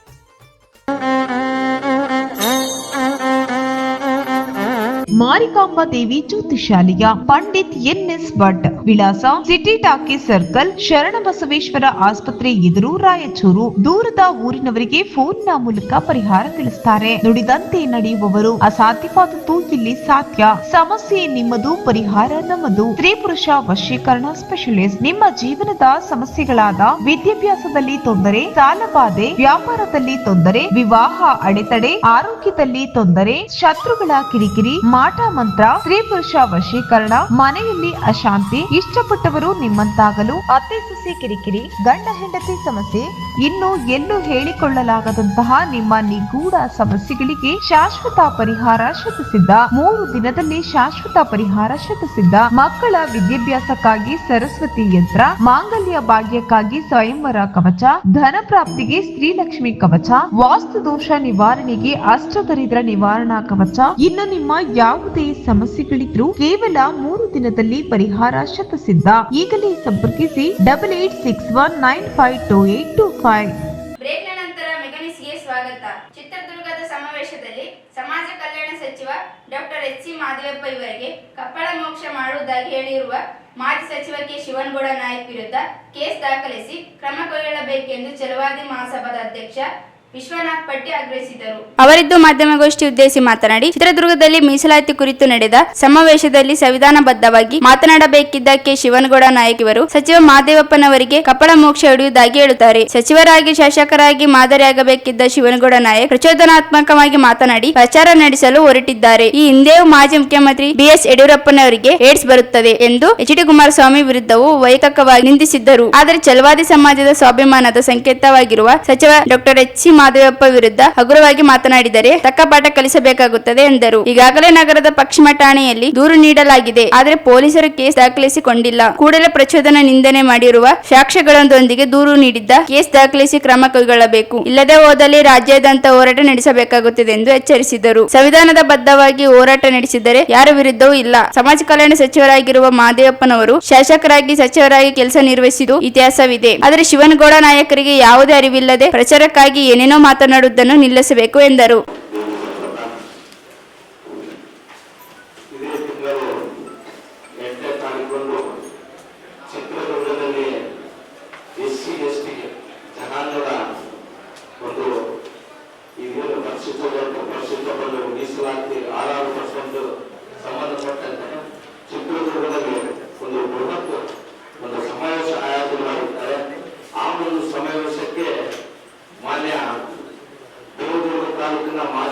Marikamba Devi Jyotishalaya, Pandit N S Bhat, ವಿಳಾಸ ಸಿಟಿ ಟಾಕೀಸ್ ಸರ್ಕಲ್, ಶರಣಬಸವೇಶ್ವರ ಆಸ್ಪತ್ರೆ ಎದುರು, ರಾಯಚೂರು. ದೂರದ ಊರಿನವರಿಗೆ ಫೋನ್ ನ ಮೂಲಕ ಪರಿಹಾರ ತಿಳಿಸುತ್ತಾರೆ. ನುಡಿದಂತೆ ನಡೆಯುವವರು, ಅಸಾಧ್ಯವಾದದ್ದು ಇಲ್ಲಿ ಸಾಧ್ಯ. ಸಮಸ್ಯೆ ನಿಮ್ಮದು, ಪರಿಹಾರ ನಮ್ಮದು. ಸ್ತ್ರೀ ಪುರುಷ ವಶೀಕರಣ ಸ್ಪೆಷಲಿಸ್ಟ್. ನಿಮ್ಮ ಜೀವನದ ಸಮಸ್ಯೆಗಳಾದ ವಿದ್ಯಾಭ್ಯಾಸದಲ್ಲಿ ತೊಂದರೆ, ಸಾಲಬಾಧೆ, ವ್ಯಾಪಾರದಲ್ಲಿ ತೊಂದರೆ, ವಿವಾಹ ಅಡೆತಡೆ, ಆರೋಗ್ಯದಲ್ಲಿ ತೊಂದರೆ, ಶತ್ರುಗಳ ಕಿರಿಕಿರಿ, ಮಾಟ ಮಂತ್ರ, ಸ್ತ್ರೀ ಪುರುಷ ವಶೀಕರಣ, ಮನೆಯಲ್ಲಿ ಅಶಾಂತಿ, ಇಷ್ಟಪಟ್ಟವರು ನಿಮ್ಮಂತಾಗಲು, ಅತ್ತೆ ಸೊಸೆ ಕಿರಿಕಿರಿ, ಗಂಡ ಹೆಂಡತಿ ಸಮಸ್ಯೆ, ಇನ್ನು ಎಲ್ಲೂ ಹೇಳಿಕೊಳ್ಳಲಾಗದಂತಹ ನಿಮ್ಮ ನಿಗೂಢ ಸಮಸ್ಯೆಗಳಿಗೆ ಶಾಶ್ವತ ಪರಿಹಾರ ಶತಸಿದ್ಧ. 3 ದಿನದಲ್ಲಿ ಶಾಶ್ವತ ಪರಿಹಾರ ಶತಸಿದ್ಧ. ಮಕ್ಕಳ ವಿದ್ಯಾಭ್ಯಾಸಕ್ಕಾಗಿ ಸರಸ್ವತಿ ಯಂತ್ರ, ಮಾಂಗಲ್ಯ ಭಾಗ್ಯಕ್ಕಾಗಿ ಸ್ವಯಂವರ ಕವಚ, ಧನ ಪ್ರಾಪ್ತಿಗೆ ಶ್ರೀಲಕ್ಷ್ಮಿ ಕವಚ, ವಾಸ್ತು ದೋಷ ನಿವಾರಣೆಗೆ ಅಷ್ಟದರಿದ್ರ ನಿವಾರಣಾ ಕವಚ. ಇನ್ನು ನಿಮ್ಮ ಯಾವುದೇ ಸಮಸ್ಯೆಗಳಿದ್ರೂ ಕೇವಲ 3 ದಿನದಲ್ಲಿ ಪರಿಹಾರ ಶತಸಿದ್ಧ. ಈಗಲೇ ಸಂಪರ್ಕಿಸಿ 8861952825. ಬ್ರೇಕ್ನ ನಂತರ ಮೆಗಾನಿಸ್ಗೆ ಸ್ವಾಗತ. ಚಿತ್ರದುರ್ಗದ ಸಮಾವೇಶದಲ್ಲಿ ಸಮಾಜ ಕಲ್ಯಾಣ ಸಚಿವ ಡಾಕ್ಟರ್ ಎಚ್.ಸಿ. ಮಾದೇವಪ್ಪ ಇವರಿಗೆ ಕಪ್ಪಳ ಮೋಕ್ಷ ಮಾಡುವುದಾಗಿ ಹೇಳಿರುವ ಮಾಜಿ ಸಚಿವ ಕೆ. ಶಿವನಗೌಡ ನಾಯಕ್ ವಿರುದ್ಧ ಕೇಸ್ ದಾಖಲಿಸಿ ಕ್ರಮ ಕೈಗೊಳ್ಳಬೇಕೆಂದು ಛಲವಾದಿ ಮಹಾಸಭಾದ ಅಧ್ಯಕ್ಷ ವಿಶ್ವನಾಥ್ ಪಟ್ಟಿ ಆಗ್ರಹಿಸಿದರು. ಅವರಿದ್ದು ಮಾಧ್ಯಮಗೋಷ್ಠಿ ಉದ್ದೇಶಿಸಿ ಮಾತನಾಡಿ, ಚಿತ್ರದುರ್ಗದಲ್ಲಿ ಮೀಸಲಾತಿ ಕುರಿತು ನಡೆದ ಸಮಾವೇಶದಲ್ಲಿ ಸಂವಿಧಾನಬದ್ಧವಾಗಿ ಮಾತನಾಡಬೇಕಿದ್ದ ಕೆ. ಶಿವನಗೌಡ ನಾಯಕ್ ಇವರು ಸಚಿವ ಮಾದೇವಪ್ಪನವರಿಗೆ ಕಪ್ಪಳ ಮೋಕ್ಷ ಹಿಡಿಯುವುದಾಗಿ ಹೇಳುತ್ತಾರೆ. ಸಚಿವರಾಗಿ ಶಾಸಕರಾಗಿ ಮಾದರಿಯಾಗಬೇಕಿದ್ದ ಶಿವನಗೌಡ ನಾಯಕ್ ಪ್ರಚೋದನಾತ್ಮಕವಾಗಿ ಮಾತನಾಡಿ ಪ್ರಚಾರ ನಡೆಸಲು ಹೊರಟಿದ್ದಾರೆ. ಈ ಹಿಂದೆಯೂ ಮಾಜಿ ಮುಖ್ಯಮಂತ್ರಿ ಬಿ.ಎಸ್. ಯಡಿಯೂರಪ್ಪನವರಿಗೆ ಏಡ್ಸ್ ಬರುತ್ತದೆ ಎಂದು ಎಚ್.ಡಿ. ಕುಮಾರಸ್ವಾಮಿ ವಿರುದ್ಧವೂ ವೈಯಕ್ತಿಕವಾಗಿ ನಿಂದಿಸಿದ್ದರು. ಆದರೆ ಛಲವಾದಿ ಸಮಾಜದ ಸ್ವಾಭಿಮಾನದ ಸಂಕೇತವಾಗಿರುವ ಸಚಿವ ಡಾಕ್ಟರ್ ಎಚ್.ಸಿ. ಮಾದೇವಪ್ಪ ವಿರುದ್ಧ ಹಗುರವಾಗಿ ಮಾತನಾಡಿದರೆ ತಕ್ಕ ಪಾಠ ಕಲಿಸಬೇಕಾಗುತ್ತದೆ ಎಂದರು. ಈಗಾಗಲೇ ನಗರದ ಪಶ್ಚಿಮ ಠಾಣೆಯಲ್ಲಿ ದೂರು ನೀಡಲಾಗಿದೆ. ಆದರೆ ಪೊಲೀಸರು ಕೇಸ್ ದಾಖಲಿಸಿಕೊಂಡಿಲ್ಲ. ಕೂಡಲೇ ಪ್ರಚೋದನ ನಿಂದನೆ ಮಾಡಿರುವ ಸಾಕ್ಷ್ಯಗಳೊಂದಿಗೆ ದೂರು ನೀಡಿದ್ದ ಕೇಸ್ ದಾಖಲಿಸಿ ಕ್ರಮ ಕೈಗೊಳ್ಳಬೇಕು. ಇಲ್ಲದೆ ಹೋದಲ್ಲಿ ರಾಜ್ಯಾದ್ಯಂತ ಹೋರಾಟ ನಡೆಸಬೇಕಾಗುತ್ತದೆ ಎಂದು ಎಚ್ಚರಿಸಿದರು. ಸಂವಿಧಾನದ ಬದ್ಧವಾಗಿ ಹೋರಾಟ ನಡೆಸಿದರೆ ಯಾರ ವಿರುದ್ಧವೂ ಇಲ್ಲ. ಸಮಾಜ ಕಲ್ಯಾಣ ಸಚಿವರಾಗಿರುವ ಮಾದೇವಪ್ಪನವರು ಶಾಸಕರಾಗಿ ಸಚಿವರಾಗಿ ಕೆಲಸ ನಿರ್ವಹಿಸಿದ್ದು ಇತಿಹಾಸವಿದೆ. ಆದರೆ ಶಿವನಗೌಡ ನಾಯಕರಿಗೆ ಯಾವುದೇ ಅರಿವಿಲ್ಲದೆ ಪ್ರಚಾರಕ್ಕಾಗಿ ಏನೇನೋ ಮಾತನಾಡುವುದನ್ನು ನಿಲ್ಲಿಸಬೇಕು ಎಂದರು. ಚಿತ್ರದುರ್ಗದಲ್ಲಿ ಎಸ್ಸಿ ಎಸ್ಟಿ ಜನಾಂಗದ ಒಂದು ಪರಿಶಿಷ್ಟ ಮೀಸಲಾತಿ 6% ಸಂಬಂಧಪಟ್ಟಂತೆ ಚಿತ್ರದುರ್ಗದಲ್ಲಿ ಒಂದು ಬೃಹತ್ ಒಂದು ಸಮಾವೇಶ ಆಯೋಜನೆ ಮಾಡಿದ್ದಾರೆ. ಆ ಒಂದು ಸಮಾವೇಶಕ್ಕೆ ಮಾನ್ಯ ದೇವದುರ್ಗ ತಾಲೂಕಿನ ಮಾಜಿ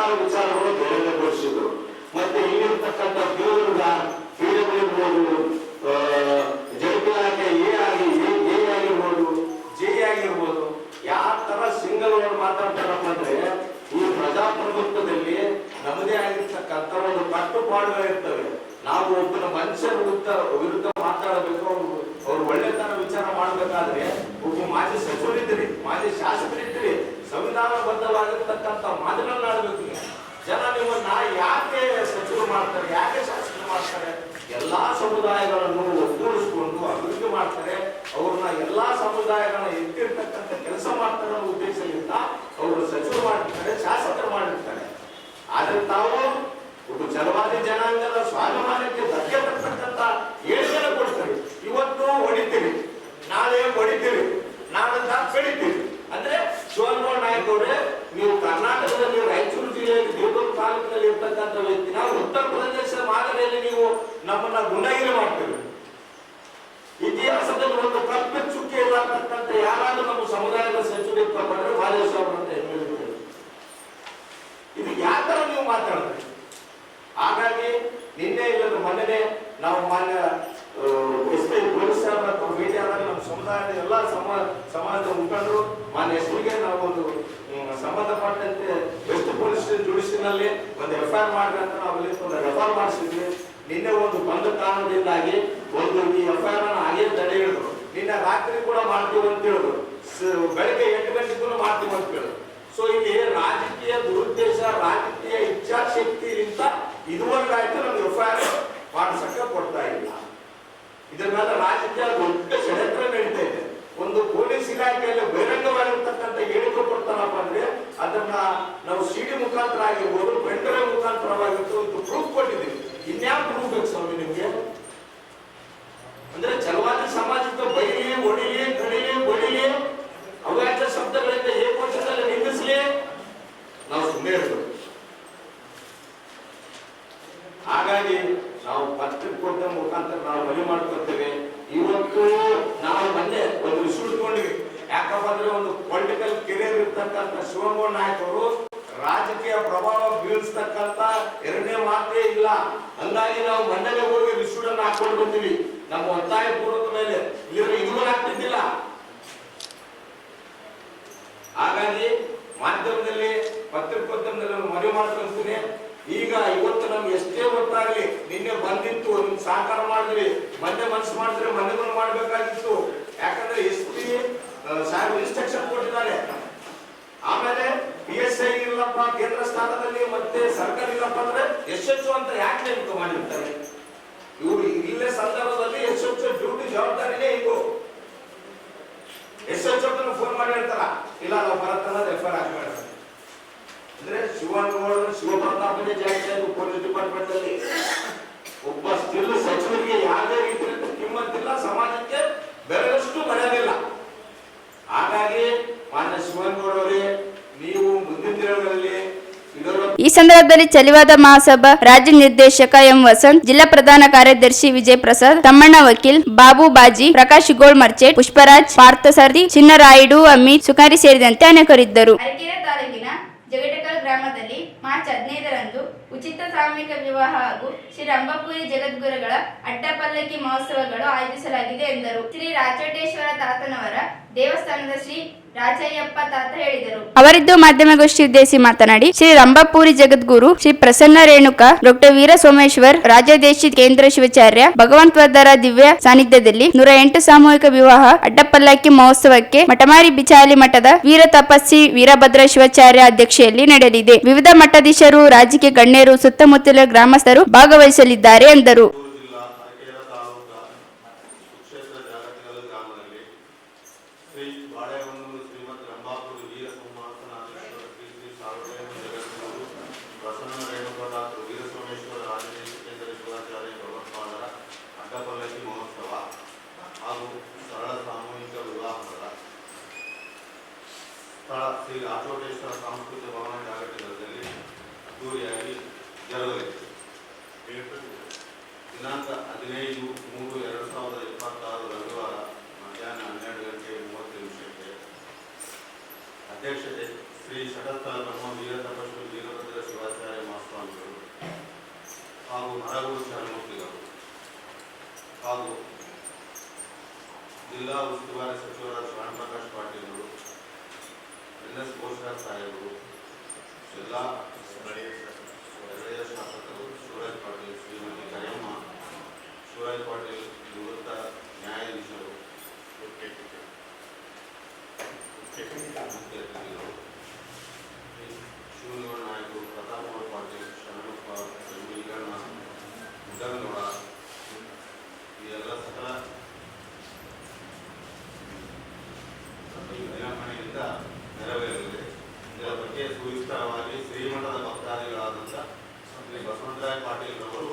ಹಲವಾರು ವಿಚಾರಗಳು ಬಹಿರಂಗಗೊಳಿಸಿದ್ರು. ಮತ್ತೆ ಇಲ್ಲಿರ್ತಕ್ಕಂಥ ದೇವರುಗ ಫ್ರೀಡಮ್ ಇರ್ಬೋದು, ಜಡಪಿ ಇಲಾಖೆ ಎ ಆಗಿರ್ಬೋದು, ಜೆ ಆಗಿರ್ಬೋದು, ಯಾವ ತರ ಸಿಂಗಲ್ ವರ್ಡ್ ಮಾತಾಡ್ತಾರಪ್ಪ ಅಂದ್ರೆ ಈ ಪ್ರಜಾಪ್ರಭುತ್ವದಲ್ಲಿ ನಮ್ಮದೇ ಆಗಿರ್ತಕ್ಕಂಥ ಒಂದು ಕಟ್ಟುಪಾಡುಗಳು ಇರ್ತವೆ. ನಾವು ಒಬ್ಬನ ಮನುಷ್ಯರ ವಿರುದ್ಧ ಮಾತಾಡಬೇಕು, ಅವ್ರು ಒಳ್ಳೆತನ ವಿಚಾರ ಮಾಡ್ಬೇಕಾದ್ರೆ ಒಬ್ಬ ಮಾಜಿ ಸಚಿವರಿದ್ದೀರಿ, ಮಾಜಿ ಶಾಸಕರಿದ್ದೀರಿ, ಸಂವಿಧಾನಬದ್ಧವಾಗಿರ್ತಕ್ಕಂಥ ಮಾತುಗಳನ್ನಾಡಬೇಕು. ಜನ ನಿಮ್ಮನ್ನ ಯಾಕೆ ಸಚಿವರು ಮಾಡ್ತಾರೆ, ಯಾಕೆ ಶಾಸಕರು ಮಾಡ್ತಾರೆ? ಎಲ್ಲಾ ಸಮುದಾಯಗಳನ್ನು ಒಗ್ಗೂಡಿಸಿಕೊಂಡು ಅಭಿವೃದ್ಧಿ ಮಾಡ್ತಾರೆ, ಅವ್ರನ್ನ ಎಲ್ಲಾ ಸಮುದಾಯಗಳನ್ನ ಎತ್ತಿರ್ತಕ್ಕಂಥ ಕೆಲಸ ಮಾಡ್ತಾರೆ ಅನ್ನೋ ಉದ್ದೇಶದಿಂದ ಅವರು ಸಚಿವರು ಮಾಡಿರ್ತಾರೆ, ಶಾಸಕರು ಮಾಡಿರ್ತಾರೆ. ಆದ್ರೆ ತಾವು ಒಬ್ಬ ಛಲವಾದಿ ಜನಾಂಗದ ಸ್ವಾಭಿಮಾನಕ್ಕೆ ಧಕ್ಕೆ ತರ್ತಕ್ಕಂಥ ಹೇಳಿಕೆನ ಕೊಡ್ತೀರಿ. ಇವತ್ತು ಹೊಡಿತೀರಿ, ನಾಳೆ ಹೊಡಿತೀರಿ, ನಾಳಿಂದ ಕಡಿತೀರಿ. ಅಂದ್ರೆ ಶಿವನಗೌಡ ನಾಯಕ್ ಅವರೇ, ನೀವು ಕರ್ನಾಟಕದಲ್ಲಿ ರಾಯಚೂರು ಜಿಲ್ಲೆಯಲ್ಲಿ ದೇವದುರ್ಗ ತಾಲೂಕಿನಲ್ಲಿ ಇರ್ತಕ್ಕಂಥ ವ್ಯಕ್ತಿ, ನಾವು ಉತ್ತರ ಪ್ರದೇಶ ಮಾದರಿಯಲ್ಲಿ ನೀವು ನಮ್ಮನ್ನ ಗುಂಡಾಗಿರಿ ಮಾಡ್ತೀವಿ. ಇತಿಹಾಸದಲ್ಲಿ ಒಂದು ಕಪ್ಪೆ ಚುಕ್ಕಿ ಇರತಕ್ಕಂಥ ಯಾರಾದ್ರೂ ನಮ್ಮ ಸಮುದಾಯದ ಸಚಿವರಿಪ್ಪ ಬಂದ್ರೆ ಮಾದೇಶ ಅವರು ಅಂತ ಹೇಳಿದ್ರು. ಇದು ಯಾತರ ನೀವು ಮಾತಾಡಿದ್ರಿ? ಹಾಗಾಗಿ ನಿನ್ನೆ ಇಲ್ಲದ ಮೊನ್ನೆ ನಾವು ಮಾನ್ಯ ಎಸ್.ಪಿ. ಪೊಲೀಸ್ ಸಾಹೇಬ್ ಭೇಟಿ ಆದಾಗ ನಮ್ಮ ಸಮುದಾಯದ ಎಲ್ಲ ಸಮಾಜದ ಮುಖಂಡರು ಮಾನ್ಯ ಎಸ್.ಪಿಗೆ ನಾವು ಒಂದು ಸಂಬಂಧಪಟ್ಟಂತೆ ಬೆಸ್ಟ್ ಪೊಲೀಸ್ ಜುಡಿಷಿಯಲ್ ಒಂದು FIR ಮಾಡ್ರಿ ಅಂತ ನಾವು ಅಲ್ಲಿ ಒಂದು ರೆಫರ್ ಮಾಡಿಸಿದ್ವಿ. ನಿನ್ನೆ ಒಂದು ಬಂದ ಕಾರಣದಿಂದಾಗಿ ಒಂದು ಈ FIR ಅನ್ನು ಹಾಗೆ ತಡೆ ಹಿಡಿದ್ರು. ನಿನ್ನೆ ರಾತ್ರಿ ಕೂಡ ಮಾಡ್ತೀವಿ ಅಂತ ಹೇಳಿದ್ರು, ಬೆಳಗ್ಗೆ 8 ಗಂಟೆಗೂ ಮಾಡ್ತೀವಿ ಅಂತ ಹೇಳಿದ್ರು. ಸೊ ಇಲ್ಲಿ ರಾಜಕೀಯ ದುರುದ್ದೇಶ, ರಾಜಕೀಯ ಇಚ್ಛಾಶಕ್ತಿಯಿಂದ ಇದುವರೆಗಾಯ್ತು ನಮ್ಗೆ FIR ಮಾಡಿಸಕ್ಕೆ ಕೊಡ್ತಾ ಇಲ್ಲ. ಇದರ ಮೇಲೆ ರಾಜಕೀಯ ದೊಡ್ಡ ಷಡ್ಯಂತ್ರ ನಡೀತಾ ಇದೆ. ಒಂದು ಪೊಲೀಸ್ ಇಲಾಖೆಯಲ್ಲಿ ಬಹಿರಂಗವಾಗಿರ್ತಕ್ಕಂಥ ಹೇಳಿಕೆ ಕೊಡ್ತಾರಪ್ಪ ಅಂದ್ರೆ ಅದನ್ನ ನಾವು CD ಮುಖಾಂತರ ಆಗಿರ್ಬೋದು, ಪೆಂಡ್ರೈವ್ ಮುಖಾಂತರವಾಗಿರ್ಬೋದು ಪ್ರೂಫ್ ಕೊಟ್ಟಿದ್ದೀವಿ. ಇನ್ಯಾವ ಪ್ರೂಫ್ ಬೇಕು ಸ್ವಾಮಿ ನಿಮ್ಗೆ? ಅಂದ್ರೆ ಛಲವಾದಿ ಸಮಾಜಕ್ಕೆ ಬೈಲಿ, ಹೊಡಿಲಿ, ಕಡಿಲಿ, ಬಡಿಲಿ, ಅವ್ಯಾಚ ಶಬ್ದಗಳಿಂದ ಏಕವಚನದಲ್ಲಿ ನಿಂದಿಸಲಿ, ನಾವು ಸುಮ್ಮನೆ ಇರ್ಬೇಕು. ಹಾಗಾಗಿ ನಾವು ಪತ್ರಿಕೋದ್ಯಮ ಮುಖಾಂತರ ನಾವು ಮನವಿ ಮಾಡ್ಕೊಳ್ತೇವೆ. ಇವತ್ತು ನಾವು ಮೊನ್ನೆ ಒಂದು ಇಶ್ಯೂ ಇಟ್ಕೊಂಡಿವಿ. ಯಾಕಪ್ಪ ಅಂದ್ರೆ ಒಂದು ಪೊಲಿಟಿಕಲ್ ಕೆರಿಯರ್ ಇರ್ತಕ್ಕಂಥ ಶಿವನಗೌಡ ನಾಯಕ್ ಅವರು ರಾಜಕೀಯ ಪ್ರಭಾವ ಬೀಳಿಸ್ತಕ್ಕಂಥ ಎರಡನೇ ಮಾತೇ ಇಲ್ಲ. ಹಂಗಾಗಿ ನಾವು ಮೊನ್ನೆ ಹೋಗಿ ಇಶ್ಯೂ ಅನ್ನು ಹಾಕೊಂಡು ಬಂದಿವಿ ನಮ್ಮ ಒತ್ತಾಯ ಪೂರ್ವಕ ಮೇಲೆ. ಇದುವರೆಗೂ ಆಗ್ತಿದ್ದಿಲ್ಲ. ಹಾಗಾಗಿ ಮಾಧ್ಯಮದಲ್ಲಿ, ಪತ್ರಿಕೋದ್ಯಮದಲ್ಲಿ ಮನವಿ ಮಾಡ್ಕೊಳ್ತೀನಿ. ಈಗ ಇವತ್ತು ನಮ್ಗೆ ಎಷ್ಟೇ ಗೊತ್ತಾಗಲಿ, ನಿನ್ನೆ ಬಂದಿತ್ತು, ನಿಮ್ಗೆ ಸಹಕಾರ ಮಾಡಿದ್ರಿ, ಮೊನ್ನೆ ಮನಸ್ಸು ಮಾಡಿದ್ರೆ ಮೊನ್ನೆಗಳು ಮಾಡ್ಬೇಕಾಗಿತ್ತು. ಯಾಕಂದ್ರೆ SP ಸಾಹೇಬ್ ಇನ್ಸ್ಟ್ರಕ್ಷನ್ ಕೊಟ್ಟಿದ್ದಾರೆ. ಆಮೇಲೆ PSI ಇಲ್ಲಪ್ಪ ಕೇಂದ್ರ ಸ್ಥಾನದಲ್ಲಿ, ಮತ್ತೆ ಸರ್ಕಾರ ಇಲ್ಲಪ್ಪ ಅಂದ್ರೆ SHO ಅಂತ ಯಾಕೆ ನೇಮಕ ಮಾಡಿರ್ತಾರೆ? ಇವರು ಇಲ್ಲೇ ಸಂದರ್ಭದಲ್ಲಿ SHO ಡ್ಯೂಟಿ ಜವಾಬ್ದಾರಿನೇ ಇದು. SHO ಫೋನ್ ಮಾಡಿ ಹೇಳ್ತಾರ, ಇಲ್ಲ ನಾವು ಬರತ್ತಲ್ಲ FIR ಹಾಕ್ಬೇಡ ಅಂದ್ರೆ ಶಿವಪ್ರತಾಪನೇ ಜಾಸ್ತಿ ಪೊಲೀಸ್ ಡಿಪಾರ್ಟ್ಮೆಂಟ್ ಅಲ್ಲಿ ಒಬ್ಬ ಸ್ಟಿಲ್ ಸಚಿವರಿಗೆ ಯಾವುದೇ ರೀತಿಯ ಕಿಮ್ಮತ್ತಿಲ್ಲ, ಸಮಾಜಕ್ಕೆ ಬೆರಳಷ್ಟು ಮರ್ಯಾದಿಲ್ಲ. ಹಾಗಾಗಿ ಮಾನ್ಯ ಶಿವನಗೌಡರವರೇ, ನೀವು ಮುಂದಿನ ದಿನಗಳಲ್ಲಿ ಈ ಸಂದರ್ಭದಲ್ಲಿ ಚಲಿವಾದ ಮಹಾಸಭಾ ರಾಜ್ಯ ನಿರ್ದೇಶಕ ಎಂ ವಸಂತ್, ಜಿಲ್ಲಾ ಪ್ರಧಾನ ಕಾರ್ಯದರ್ಶಿ ವಿಜಯ್ ಪ್ರಸಾದ್, ತಮ್ಮಣ್ಣ ವಕೀಲ್, ಬಾಬು ಬಾಜಿ, ಪ್ರಕಾಶ್ ಗೋಳ್ ಮರ್ಚೆಟ್, ಪುಷ್ಪರಾಜ್, ಪಾರ್ಥಸಾರಥಿ, ಚಿನ್ನರಾಯುಡು, ಅಮಿತ್ ಸುಕಾರಿ ಸೇರಿದಂತೆ ಅನೇಕರಿದ್ದರು. ಅರಕೆರೆ ತಾಲೂಕಿನ ಜಗಟಕಲ್ ಗ್ರಾಮದಲ್ಲಿ ಮಾರ್ಚ್ 15ರಂದು ಉಚಿತ ಸಾಮೂಹಿಕ ವಿವಾಹ ಹಾಗೂ ಶ್ರೀ ರಂಭಾಪುರಿ ಜಗದ್ಗುರುಗಳ ಅಡ್ಡಪಲ್ಲಕ್ಕಿ ಮಹೋತ್ಸವಗಳು ಆಯೋಜಿಸಲಾಗಿದೆ ಎಂದರು. ಶ್ರೀ ರಾಚೋಟೇಶ್ವರ ತಾತನವರ ದೇವಸ್ಥಾನದ ಶ್ರೀ ರಾಚಯ್ಯಪ್ಪ ತಾತ ಹೇಳಿದರು. ಅವರಿದ್ದು ಮಾಧ್ಯಮಗೋಷ್ಠಿ ಉದ್ದೇಶಿಸಿ ಮಾತನಾಡಿ, ಶ್ರೀ ರಂಭಾಪುರಿ ಜಗದ್ಗುರು ಶ್ರೀ ಪ್ರಸನ್ನ ರೇಣುಕ ಡಾಕ್ಟರ್ ವೀರ ಸೋಮೇಶ್ವರ್ ರಾಜದೇಶಿ ಕೇಂದ್ರ ಶಿವಾಚಾರ್ಯ ಭಗವಂತವದ್ದರ ದಿವ್ಯ ಸಾನ್ನಿಧ್ಯದಲ್ಲಿ 108 ಸಾಮೂಹಿಕ ವಿವಾಹ ಅಡ್ಡಪಲ್ಲಕ್ಕಿ ಮಹೋತ್ಸವಕ್ಕೆ ಮಠಮಾರಿ ಬಿಚಾಲಿ ಮಠದ ವೀರ ತಪಸ್ವಿ ವೀರಭದ್ರ ಶಿವಾಚಾರ್ಯ ಅಧ್ಯಕ್ಷತೆಯಲ್ಲಿ ನಡೆಯಲಿದೆ. ವಿವಿಧ ಮಠಾಧೀಶರು, ರಾಜಕೀಯ ಗಣ್ಯರು, ಸುತ್ತಮುತ್ತಲ ಗ್ರಾಮಸ್ಥರು ಭಾಗವಹಿಸಲಿದ್ದಾರೆ ಎಂದರು. ಶ್ರೀ ರಾಚೋಟೇಶ್ವರ ಸಾಂಸ್ಕೃತಿಕ ಭವನ ಜಾಗತಿಕದಲ್ಲಿ ಅದ್ದೂರಿಯಾಗಿ ಜರುಗಲಿದೆ. ಇನ್ನು ಜಿಲ್ಲಾ ಉಸ್ತುವಾರಿ ಸಚಿವರಾದ ಶ್ರೀ ಪ್ರಕಾಶ್ ಪಾಟೀಲ್ ಅವರು, ಎನ್.ಎಸ್. ಘೋಷಾಲ್ ಸಾಹೇಬರು, ಜಿಲ್ಲಾ ಸ್ಥಳೀಯ ಶಾಸಕರು ಶಿವರಾಜ್ ಪಾಟೀಲ್, ಶ್ರೀಮತಿ ಕರಿಯಮ್ಮ, ಶಿವರಾಜ್ ಪಾಟೀಲ್ ನಿವೃತ್ತ ನ್ಯಾಯಾಧೀಶರು, ಶಿವನಗೌಡ ನಾಯಕರು, ಪ್ರತಾಪಗೌಡ ಪಾಟೀಲ್, ಶರಣಪ್ಪ, ಬೆಂಬಿಗಣ್ಣ, ಮುದ್ದನಗೌಡ, ಈ ಎಲ್ಲ ಸಕಲ ವಿಜ್ಞಾಪನೆಯಿಂದ ನೆರವೇರಲಿದೆ. ಇದರ ಬಗ್ಗೆ ಸುವಿಸ್ತಾರವಾಗಿ ಶ್ರೀಮಠದ ಭಕ್ತಾದಿಗಳಾದಂಥ ಶ್ರೀ ಬಸವರಾಜ ಪಾಟೀಲ್ ಅವರು